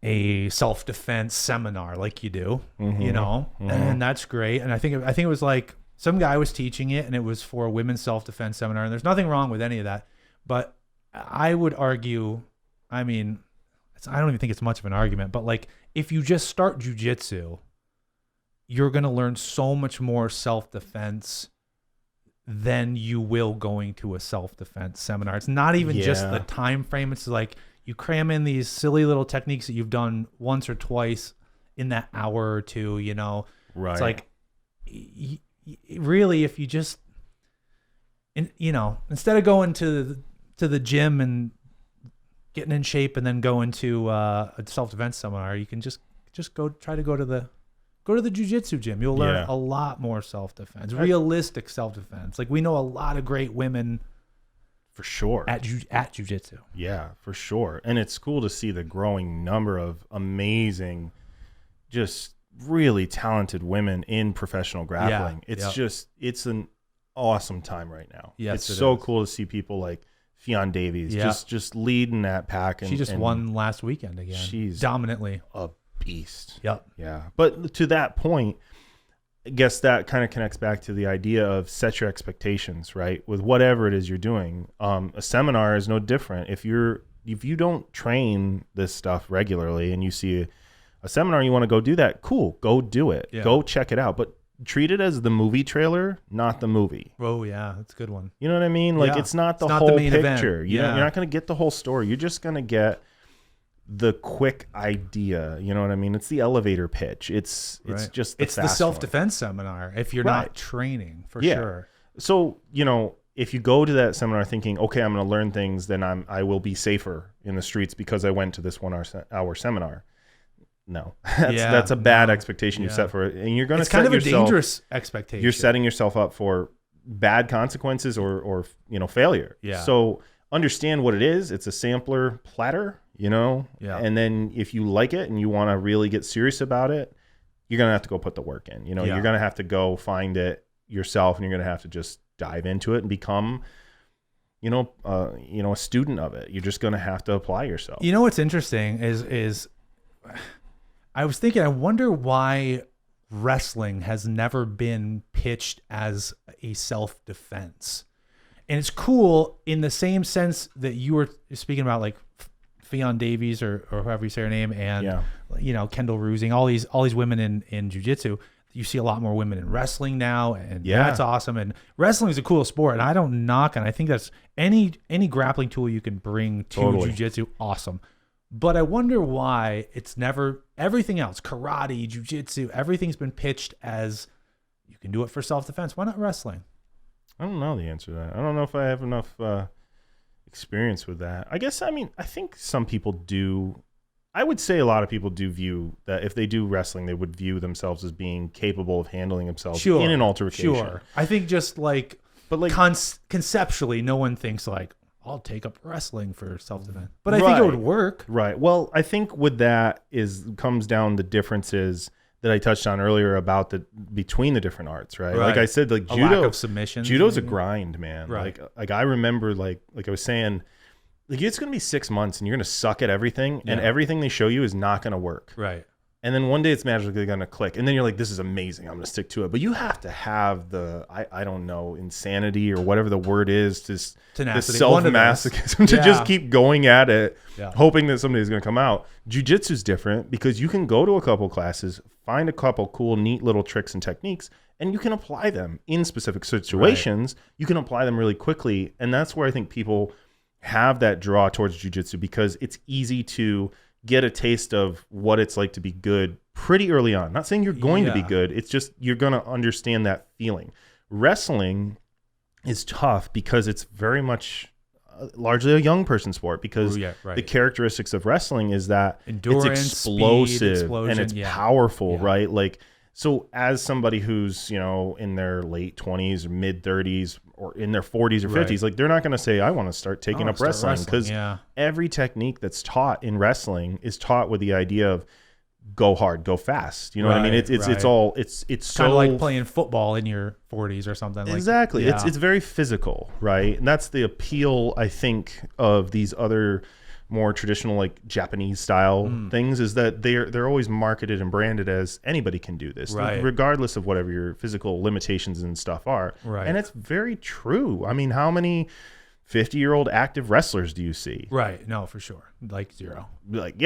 a self-defense seminar like you do, and that's great. And I think it was like some guy was teaching it, and it was for a women's self-defense seminar, and there's nothing wrong with any of that. But I would argue, I mean, I don't even think it's much of an argument, but like, if you just start jiu-jitsu, you're going to learn so much more self-defense than you will going to a self-defense seminar. It's not even just the time frame. It's like, you cram in these silly little techniques that you've done once or twice in that hour or two, Right. It's like, really, if you just, instead of going to the gym and getting in shape and then going to a self-defense seminar, you can just go to the jiu-jitsu gym. You'll learn a lot more self-defense, realistic self-defense. Like, we know a lot of great women for sure at jiu-jitsu. Yeah, for sure. And it's cool to see the growing number of amazing, just really talented women in professional grappling. It's an awesome time right now. Yes, it's so cool to see people like Fionn Davies just leading that pack. And she just won last weekend again. She's dominantly a beast. Yep. Yeah. But to that point, I guess that kind of connects back to the idea of set your expectations, right? With whatever it is you're doing. A seminar is no different. If you don't train this stuff regularly and you see a seminar, you want to go do that, cool, go do it. Yeah. Go check it out. But treat it as the movie trailer, not the movie. Oh yeah, that's a good one. You know what I mean? Like it's not the whole picture. You're not going to get the whole story. You're just going to get the quick idea. You know what I mean? It's the elevator pitch. It's just it's the self-defense seminar if you're not training for sure. So, you know, if you go to that seminar thinking, okay, I'm going to learn things, then I will be safer in the streets because I went to this 1 hour seminar. No, that's a bad expectation you set for it. And you're going to set yourself, it's kind of a dangerous expectation. You're setting yourself up for bad consequences or you know, failure. Yeah. So understand what it is. It's a sampler platter, you know? Yeah. And then if you like it and you want to really get serious about it, you're going to have to go put the work in. You know, you're going to have to go find it yourself, and you're going to have to just dive into it and become, you know, a student of it. You're just going to have to apply yourself. You know what's interesting is I was thinking, I wonder why wrestling has never been pitched as a self-defense. And it's cool in the same sense that you were speaking about, like Fionn Davies or however you say her name, and you know, Kendall Rusing, all these women in jiu-jitsu. You see a lot more women in wrestling now, and that's awesome. And wrestling is a cool sport, and I don't knock it. I think that's any grappling tool you can bring to jiu-jitsu, awesome. But I wonder why it's never, everything else, karate, jiu-jitsu, everything's been pitched as you can do it for self-defense. Why not wrestling? I don't know the answer to that. I don't know if I have enough experience with that. I guess, I mean, I think some people do. I would say a lot of people do view that if they do wrestling, they would view themselves as being capable of handling themselves in an altercation. Sure. I think just like, but like conceptually, no one thinks like, I'll take up wrestling for self-defense. But I think it would work. Right. Well, I think with that comes down the differences that I touched on earlier about between the different arts, right? Like I said, like judo, lack of submissions, judo's a grind, man. Right. Like I remember, like I was saying, like it's going to be 6 months and you're going to suck at everything, and everything they show you is not going to work. Right. And then one day it's magically going to click, and then you're like, this is amazing, I'm going to stick to it. But you have to have the, I don't know, insanity or whatever the word is, just the self-masochism to just keep going at it, hoping that somebody's going to come out. Jiu-jitsu's different because you can go to a couple classes, find a couple cool, neat little tricks and techniques, and you can apply them in specific situations. Right. You can apply them really quickly. And that's where I think people have that draw towards jiu-jitsu, because it's easy to get a taste of what it's like to be good pretty early on. Not saying you're going to be good. It's just you're going to understand that feeling. Wrestling is tough because it's very much largely a young person sport, because the characteristics of wrestling is that endurance, it's explosive, speed, and it's powerful, right? Like, so as somebody who's, you know, in their late 20s or mid 30s or in their 40s or 50s, like they're not going to say, I want to start taking up wrestling, because every technique that's taught in wrestling is taught with the idea of go hard, go fast. You know what I mean? It's so kind of like playing football in your 40s or something. Exactly. Like, it's very physical, right? And that's the appeal, I think, of these other more traditional, like Japanese style things, is that they're always marketed and branded as anybody can do this, regardless of whatever your physical limitations and stuff are. Right. And it's very true. I mean, how many 50-year-old active wrestlers do you see? Right. No, for sure. Like zero. Like,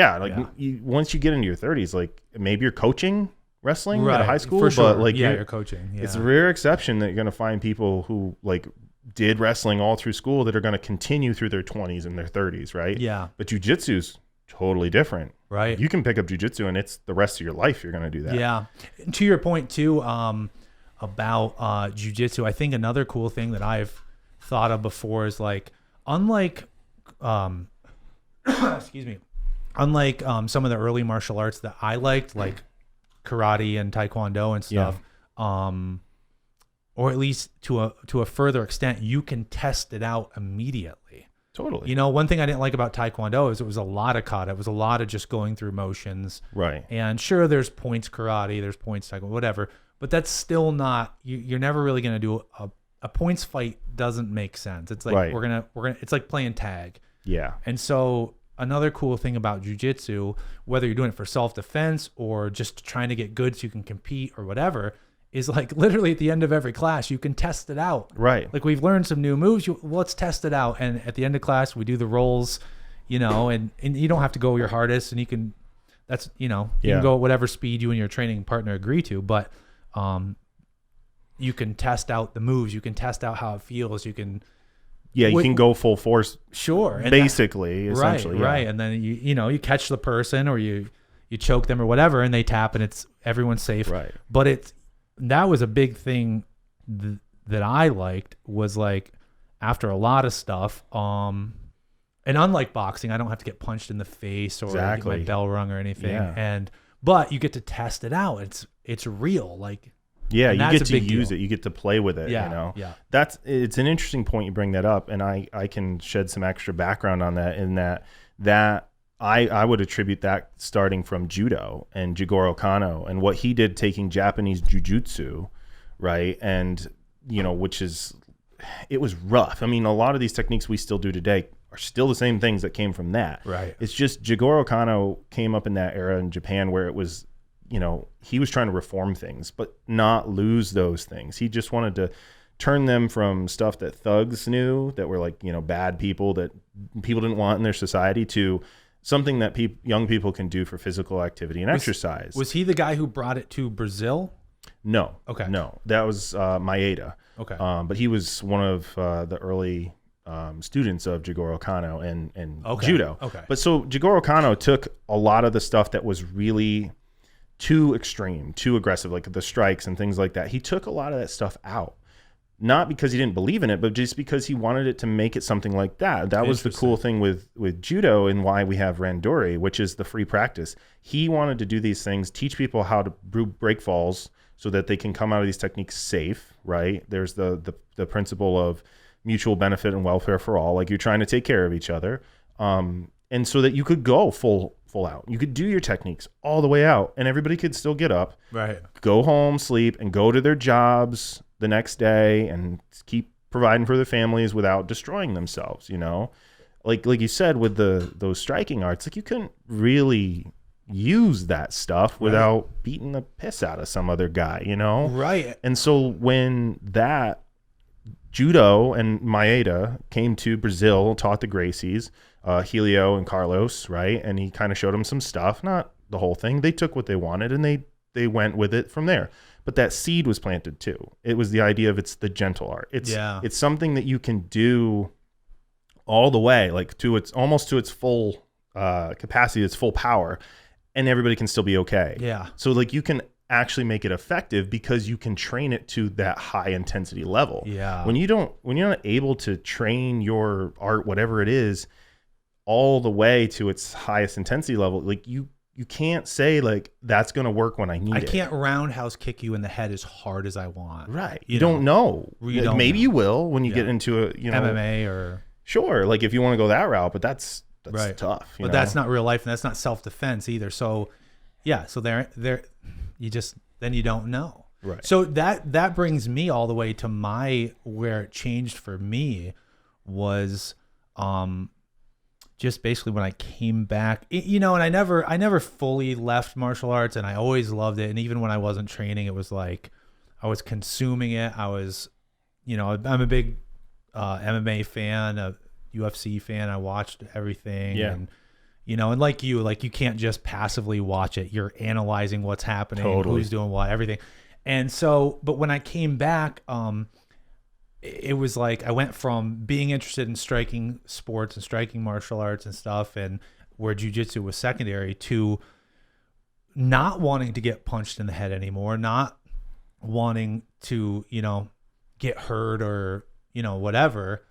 once you get into your 30s, like maybe you're coaching wrestling at a high school, for sure. But like you're coaching. Yeah. It's a rare exception that you're going to find people who like did wrestling all through school that are going to continue through their 20s and their 30s, right? Yeah. But jiu-jitsu's totally different. Right. You can pick up jiu-jitsu and it's the rest of your life you're going to do that. Yeah. And to your point too, about jiu-jitsu, I think another cool thing that I've thought of before is like, unlike excuse me, unlike some of the early martial arts that I liked, like karate and taekwondo and stuff, or at least to a further extent, you can test it out immediately. Totally. You know, one thing I didn't like about taekwondo is it was a lot of kata. It was a lot of just going through motions. Right. And sure, there's points karate, there's points taekwondo, whatever, but that's still not, you're never really going to do a points fight. Doesn't make sense. It's like we're gonna it's like playing tag. Yeah. And so another cool thing about jiu-jitsu, whether you're doing it for self-defense or just trying to get good so you can compete or whatever, is like literally at the end of every class you can test it out. Right. Like we've learned some new moves, let's test it out. And at the end of class we do the rolls, you know, and you don't have to go your hardest, and you can, that's, you know, you can go at whatever speed you and your training partner agree to, but you can test out the moves, you can test out how it feels, you can you can go full force. Sure. Basically, essentially. Right. And then you catch the person or you choke them or whatever and they tap and everyone's safe. Right. But that was a big thing that I liked was like after a lot of stuff, and unlike boxing, I don't have to get punched in the face or get my bell rung or anything. Yeah. But you get to test it out. It's real. Like, yeah, you get to use it. You get to play with it. Yeah. It's an interesting point you bring that up, and I can shed some extra background on that. In that I would attribute that starting from judo and Jigoro Kano and what he did taking Japanese jiu-jitsu, right? And it was rough. I mean, a lot of these techniques we still do today are still the same things that came from that. Right. It's just Jigoro Kano came up in that era in Japan where it was, he was trying to reform things, but not lose those things. He just wanted to turn them from stuff that thugs knew that were like, bad people that people didn't want in their society to something that young people can do for physical activity and exercise. Was he the guy who brought it to Brazil? No. Okay. No, that was Maeda. Okay. But he was one of the early students of Jigoro Kano and judo. Okay. But so Jigoro Kano took a lot of the stuff that was really too extreme, too aggressive, like the strikes and things like that. He took a lot of that stuff out, not because he didn't believe in it, but just because he wanted it to make it something like that. That was the cool thing with judo and why we have randori, which is the free practice. He wanted to do these things, teach people how to break falls so that they can come out of these techniques safe, right? There's the principle of mutual benefit and welfare for all. Like you're trying to take care of each other. And so that you could go full out. You could do your techniques all the way out and everybody could still get up, right, go home, sleep, and go to their jobs the next day and keep providing for their families without destroying themselves, Like you said with those striking arts, like you couldn't really use that stuff without beating the piss out of some other guy, Right. And so when that judo and Maeda came to Brazil, taught the Gracies, Helio and Carlos, right? And he kind of showed them some stuff, not the whole thing. They took what they wanted and they went with it from there. But that seed was planted too. It was the idea of it's the gentle art. It's something that you can do all the way, like almost to its full capacity, its full power, and everybody can still be okay. Yeah. So like you can actually make it effective because you can train it to that high intensity level. Yeah. When you're not able to train your art, whatever it is, all the way to its highest intensity level, like you can't say like that's going to work when I need it. I can't roundhouse kick you in the head as hard as I want. Right. You don't know. Maybe you will when you get into a MMA or sure, like if you want to go that route, but that's right. tough. But that's not real life and that's not self-defense either. So yeah, so there then you don't know. Right. So that brings me all the way to where it changed for me was just basically when I came back, and I never fully left martial arts and I always loved it. And even when I wasn't training, it was like I was consuming it. I was, I'm a big MMA fan, a UFC fan. I watched everything. Yeah. And, and like you can't just passively watch it. You're analyzing what's happening, totally. Who's doing what, everything. And so, but when I came back, it was like I went from being interested in striking sports and striking martial arts and stuff, and where jiu-jitsu was secondary, to not wanting to get punched in the head anymore, not wanting to, get hurt or, whatever.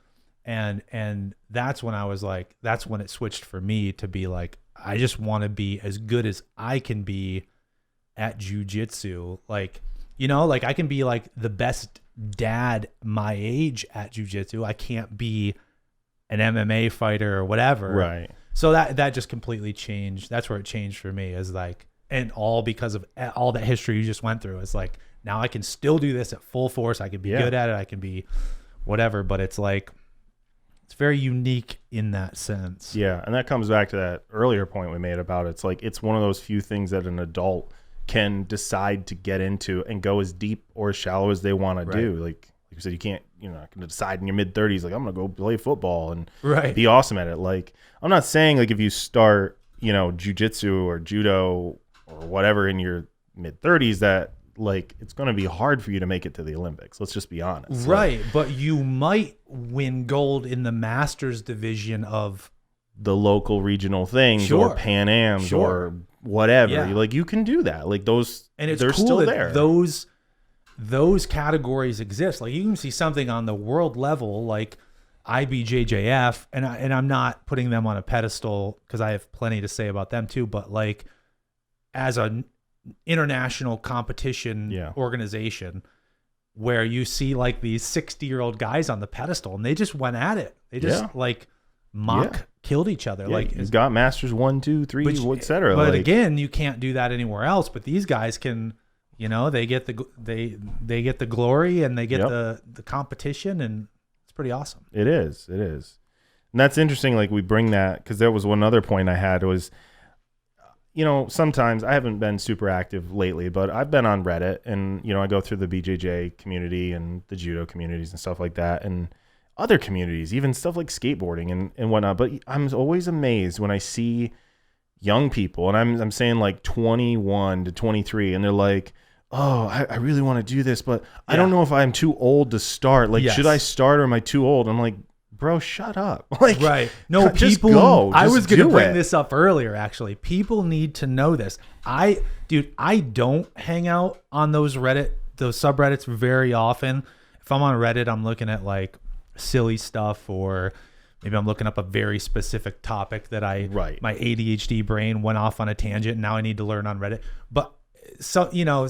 And that's when I was like, that's when it switched for me to be like, I just want to be as good as I can be at jiu-jitsu. Like, like I can be like the best dad my age at jiu-jitsu. I can't be an MMA fighter or whatever. Right. So that just completely changed. That's where it changed for me, is like, and all because of all that history you just went through. It's like, now I can still do this at full force. I can be good at it. I can be whatever, but it's like, it's very unique in that sense. Yeah. And that comes back to that earlier point we made about it's like, it's one of those few things that an adult can decide to get into and go as deep or as shallow as they want to do. Like you said, you're not going to decide in your mid 30s, like I'm going to go play football and be awesome at it. Like, I'm not saying like if you start, jiu-jitsu or judo or whatever in your mid 30s, that like it's going to be hard for you to make it to the Olympics. Let's just be honest. Right. Like, but you might win gold in the Masters division of the local regional things Sure. or Pan Ams Sure. or whatever. Yeah. Like you can do that. Like those, and it's they're cool still that there. Those categories exist. Like you can see something on the world level, like IBJJF, and I'm not putting them on a pedestal because I have plenty to say about them too. But like as an international competition organization, where you see like these 60-year-old guys on the pedestal, and they just went at it. They just like killed each other. Like you've got Masters 1, 2, 3, etc. But like, again, you can't do that anywhere else. But these guys can. You know, they get the they get the glory and they get the competition, and it's pretty awesome. It is, and that's interesting. Like we bring that because there was one other point I had was, you know, sometimes I haven't been super active lately, but I've been on Reddit, and you know, I go through the BJJ community and the judo communities and stuff like that, and other communities, even stuff like skateboarding and whatnot. But I'm always amazed when I see young people, and I'm saying like 21 to 23, and they're like, oh, I really want to do this, but I don't know if I'm too old to start. Like, should I start or am I too old? I'm like, bro, shut up. Like, right. No, just people, go. I was going to bring it. this up earlier, actually. People need to know this. I don't hang out on those subreddits very often. If I'm on Reddit, I'm looking at like silly stuff, or maybe I'm looking up a very specific topic that my ADHD brain went off on a tangent, and now I need to learn on Reddit. But so, you know,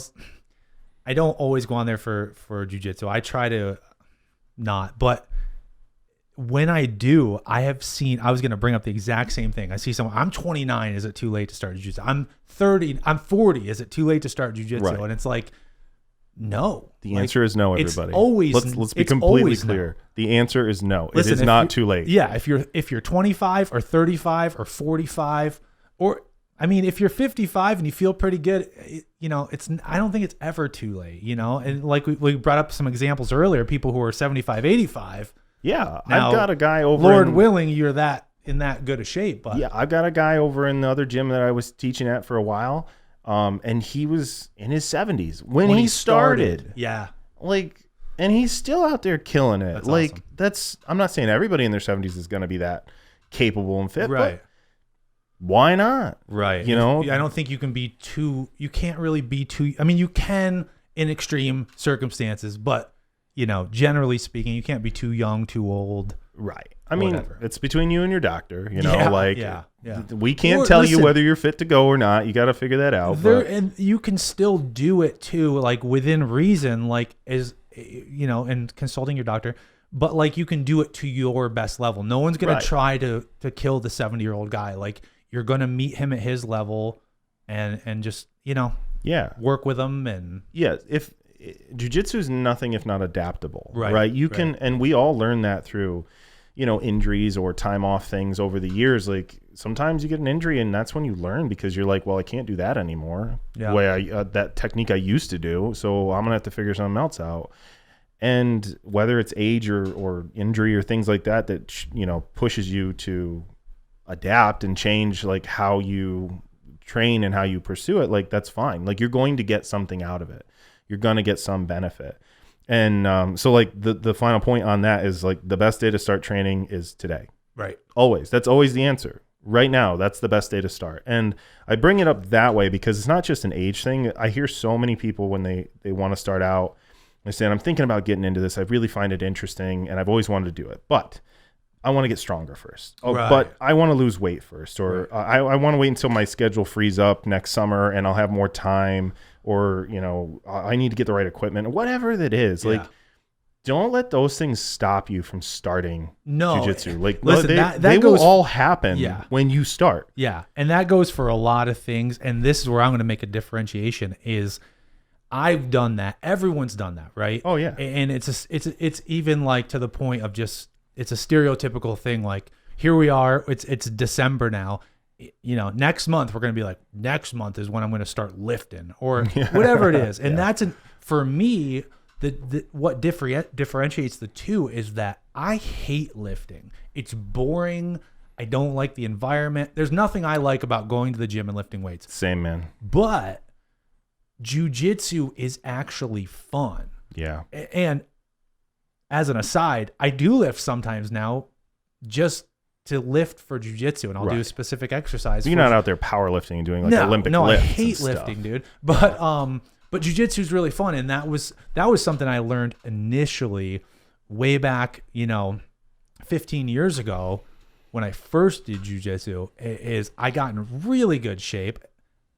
I don't always go on there for jiu-jitsu. I try to not, but when I do, I was going to bring up the exact same thing. I see someone, I'm 29. Is it too late to start jiu-jitsu? I'm 30. I'm 40. Is it too late to start jiu-jitsu? Right. And it's like, no. The answer is no, everybody. Let's be it's completely clear. No. The answer is no. Listen, it is not too late. Yeah. If you're 25 or 35 or 45, or I mean, if you're 55 and you feel pretty good, you know, I don't think it's ever too late, you know? And like we brought up some examples earlier, people who are 75, 85. Yeah. Now, I've got a guy over. Lord willing, you're in that good a shape. But yeah, I've got a guy over in the other gym that I was teaching at for a while. And he was in his 70s when he started. Yeah. Like, and he's still out there killing it. That's like, awesome. I'm not saying everybody in their 70s is going to be that capable and fit. Right. But why not? Right. You know, I don't think you can't really be too, I mean, you can in extreme circumstances, but you know, generally speaking, you can't be too young, too old. Right. I mean, it's between you and your doctor, you know, we can't tell you whether you're fit to go or not. You got to figure that out. And you can still do it too, like within reason, like you know, and consulting your doctor, but like you can do it to your best level. No one's going to try to kill the 70-year-old guy. Like, you're going to meet him at his level and just, you know, work with him. And if jiu-jitsu is nothing if not adaptable, right? You can, and we all learn that through, you know, injuries or time off things over the years. Like sometimes you get an injury and that's when you learn, because you're like, well, I can't do that anymore. The way that technique I used to do. So I'm gonna have to figure something else out. And whether it's age or injury or things like that, you know, pushes you to adapt and change like how you train and how you pursue it, like that's fine. Like you're going to get something out of it. You're going to get some benefit. And so like the final point on that is like the best day to start training is today. Right. Always. That's always the answer. Right now, that's the best day to start. And I bring it up that way because it's not just an age thing. I hear so many people when they want to start out, they say, I'm thinking about getting into this. I really find it interesting and I've always wanted to do it, but I want to get stronger first. But I want to lose weight first, or I want to wait until my schedule frees up next summer and I'll have more time, or, you know, I need to get the right equipment, whatever that is. Like, don't let those things stop you from starting jiu-jitsu. Like, listen, they will all happen when you start. Yeah. And that goes for a lot of things. And this is where I'm going to make a differentiation is I've done that. Everyone's done that, right? Oh yeah. And it's even like to the point of just, it's a stereotypical thing. Like, here we are, it's December now. You know, next month we're going to be like, next month is when I'm going to start lifting or whatever it is. And that's for me, what differentiates the two is that I hate lifting. It's boring. I don't like the environment. There's nothing I like about going to the gym and lifting weights. Same, man. But jiu-jitsu is actually fun. Yeah. And as an aside, I do lift sometimes now just to lift for jiu-jitsu, and I'll do a specific exercise. You're not out there powerlifting and doing like Olympic lifts. No, I hate lifting, dude. But jiu-jitsu is really fun, and that was something I learned initially way back, 15 years ago when I first did jiu-jitsu. Is I got in really good shape.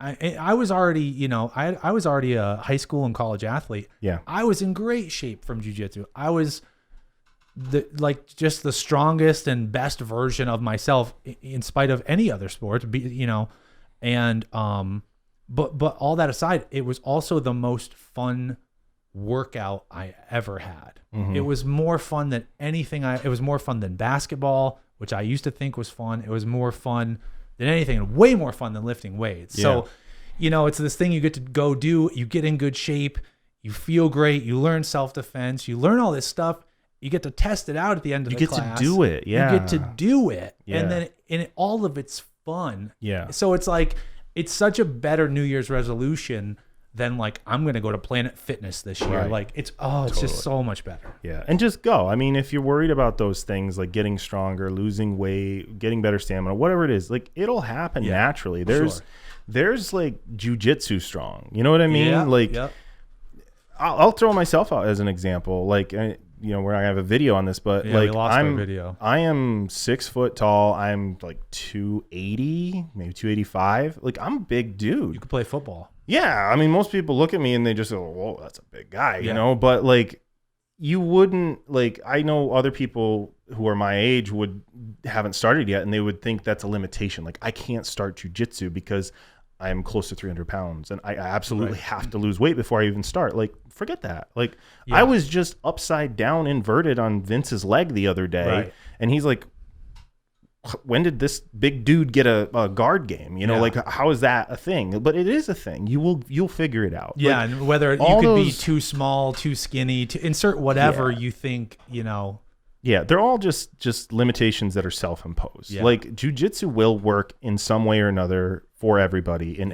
I was already, I was already a high school and college athlete. Yeah. I was in great shape from jiu-jitsu. I was just the strongest and best version of myself in spite of any other sport, and but all that aside, it was also the most fun workout I ever had. Mm-hmm. It was more fun than anything. It was more fun than basketball, which I used to think was fun. It was more fun than anything, and way more fun than lifting weights. Yeah. So, it's this thing you get to go do. You get in good shape. You feel great. You learn self-defense. You learn all this stuff. You get to test it out at the end of the class. You get to do it. Yeah. You get to do it. Yeah. And all of it's fun. Yeah. So it's like, it's such a better New Year's resolution than like, I'm going to go to Planet Fitness this year. Right. Like it's just so much better. Yeah. And just go. I mean, if you're worried about those things like getting stronger, losing weight, getting better stamina, whatever it is, like it'll happen naturally. There's like jiu-jitsu strong. You know what I mean? Yeah. Like I'll throw myself out as an example. Like, where I have a video on this, but like I am 6 foot tall. I'm like 280, maybe 285. Like I'm a big dude. You could play football. Yeah. I mean, most people look at me and they just go, whoa, that's a big guy, but like you wouldn't like, I know other people who are my age haven't started yet. And they would think that's a limitation. Like I can't start jiu-jitsu because I'm close to 300 pounds and I absolutely have to lose weight before I even start. Like, forget that. Like, I was just upside down inverted on Vince's leg the other day. Right. And he's like, when did this big dude get a guard game? Like, how is that a thing? But it is a thing. You'll figure it out. Yeah. Like, and whether you could be too small, too skinny, to insert whatever you think, Yeah, they're all just limitations that are self-imposed. Yeah. Like jiu-jitsu will work in some way or another for everybody in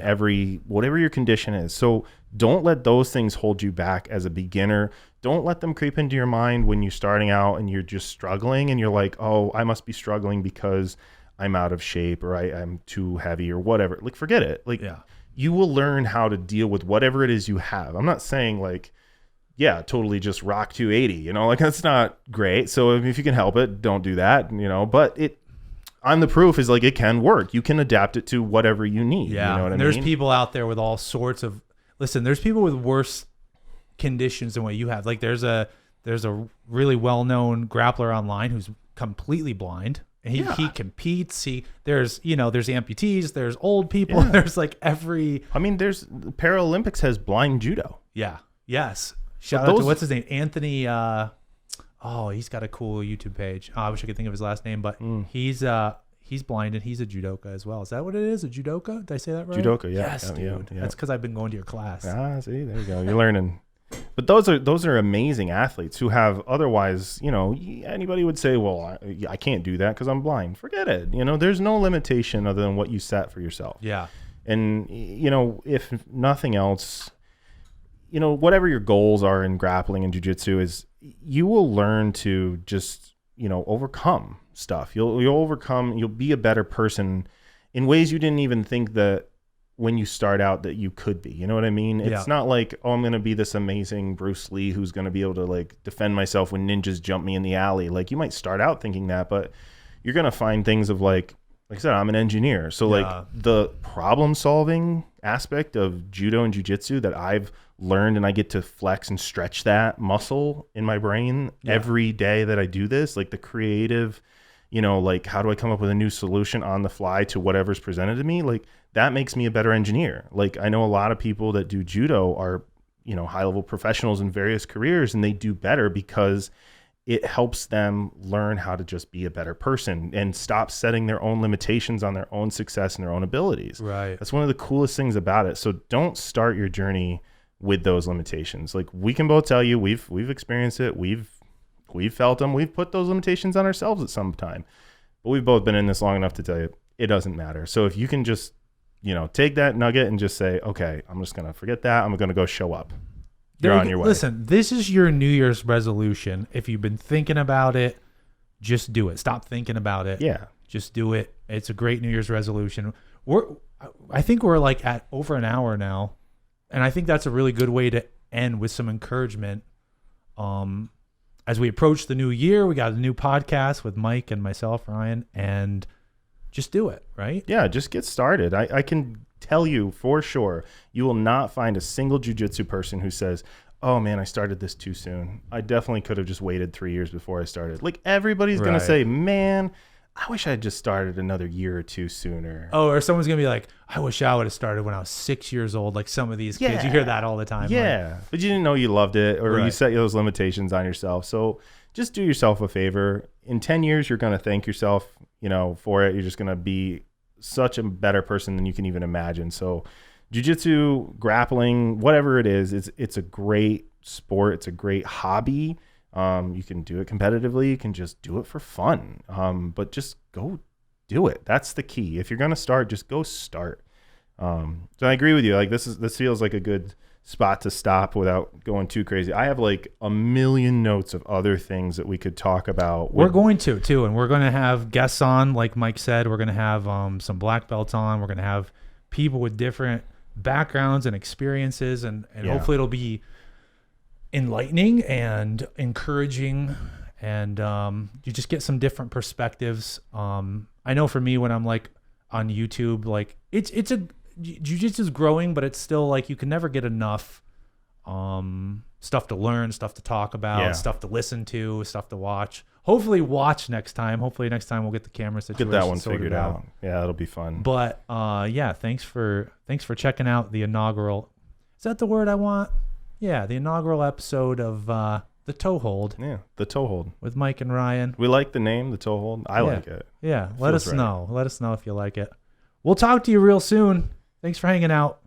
whatever your condition is. So don't let those things hold you back as a beginner. Don't let them creep into your mind when you're starting out and you're just struggling and you're like, oh, I must be struggling because I'm out of shape or I'm too heavy or whatever. Like, forget it. Like, you will learn how to deal with whatever it is you have. I'm not saying like, totally just rock 280, like that's not great. So if you can help it, don't do that, but I'm the proof is like, it can work. You can adapt it to whatever you need. Yeah. You know what I mean? There's people out there with all sorts of, there's people with worse conditions than what you have. Like there's a really well-known grappler online who's completely blind. And he competes. There's amputees, there's old people, there's like there's Paralympics has blind judo. Yeah. Yes. Shout out to what's his name? Anthony. He's got a cool YouTube page. I wish I could think of his last name, but he's blind and he's a judoka as well. Is that what it is? A judoka? Did I say that right? Judoka, yeah. Yes, dude. Yeah. That's because I've been going to your class. Ah, see, there you go. You're learning. But those are amazing athletes who have otherwise, anybody would say, well, I can't do that because I'm blind. Forget it. There's no limitation other than what you set for yourself. Yeah. And, if nothing else, whatever your goals are in grappling and jiu-jitsu is you will learn to just, overcome stuff. You'll be a better person in ways you didn't even think that when you start out that you could be. You know what I mean? It's not like, oh, I'm going to be this amazing Bruce Lee who's going to be able to like defend myself when ninjas jump me in the alley. Like you might start out thinking that, but you're going to find things of like I said, I'm an engineer. So like the problem solving aspect of judo and jiu-jitsu that I've learned, and I get to flex and stretch that muscle in my brain every day that I do this, like the creative, like how do I come up with a new solution on the fly to whatever's presented to me? Like that makes me a better engineer. Like I know a lot of people that do judo are, high level professionals in various careers, and they do better because it helps them learn how to just be a better person and stop setting their own limitations on their own success and their own abilities. Right. That's one of the coolest things about it. So don't start your journey with those limitations. Like we can both tell you, we've experienced it. We've felt them. We've put those limitations on ourselves at some time, but we've both been in this long enough to tell you it doesn't matter. So if you can just take that nugget and just say, okay, I'm just going to forget that. I'm going to go show up. You're on your way. Listen, this is your New Year's resolution. If you've been thinking about it, just do it. Stop thinking about it. Yeah. Just do it. It's a great New Year's resolution. I think we're like at over an hour now. And I think that's a really good way to end with some encouragement. As we approach the new year, we got a new podcast with Mike and myself, Ryan, and just do it, right? Yeah, just get started. I can tell you for sure, you will not find a single jiu-jitsu person who says, oh man, I started this too soon. I definitely could have just waited 3 years before I started. Like everybody's going to say, man, I wish I had just started another year or two sooner. Oh, or someone's going to be like, I wish I would have started when I was 6 years old. Like some of these kids, you hear that all the time. Yeah, but you didn't know you loved it, or you set those limitations on yourself. So just do yourself a favor. In 10 years, you're going to thank yourself, for it. You're just going to be such a better person than you can even imagine. So jiu-jitsu, grappling, whatever it is, it's a great sport. It's a great hobby. You can do it competitively. You can just do it for fun. But just go do it. That's the key. If you're going to start, just go start. So I agree with you. Like this feels like a good spot to stop without going too crazy. I have like a million notes of other things that we could talk about. We're going to too. And we're going to have guests on, like Mike said. We're going to have some black belts on. We're going to have people with different backgrounds and experiences. And hopefully it'll be enlightening and encouraging, and you just get some different perspectives. I know for me, when I'm like on YouTube, like it's jiu-jitsu is growing, but it's still like you can never get enough stuff to learn, stuff to talk about, stuff to listen to, stuff to watch. Hopefully watch next time. Hopefully next time we'll get the camera situation get that one figured out. Yeah, it'll be fun. But thanks for checking out the inaugural. Is that the word I want? Yeah, the inaugural episode of The Toehold. Yeah, The Toehold. With Mike and Ryan. We like the name, The Toehold. I like it. Yeah, let us know. Let us know if you like it. We'll talk to you real soon. Thanks for hanging out.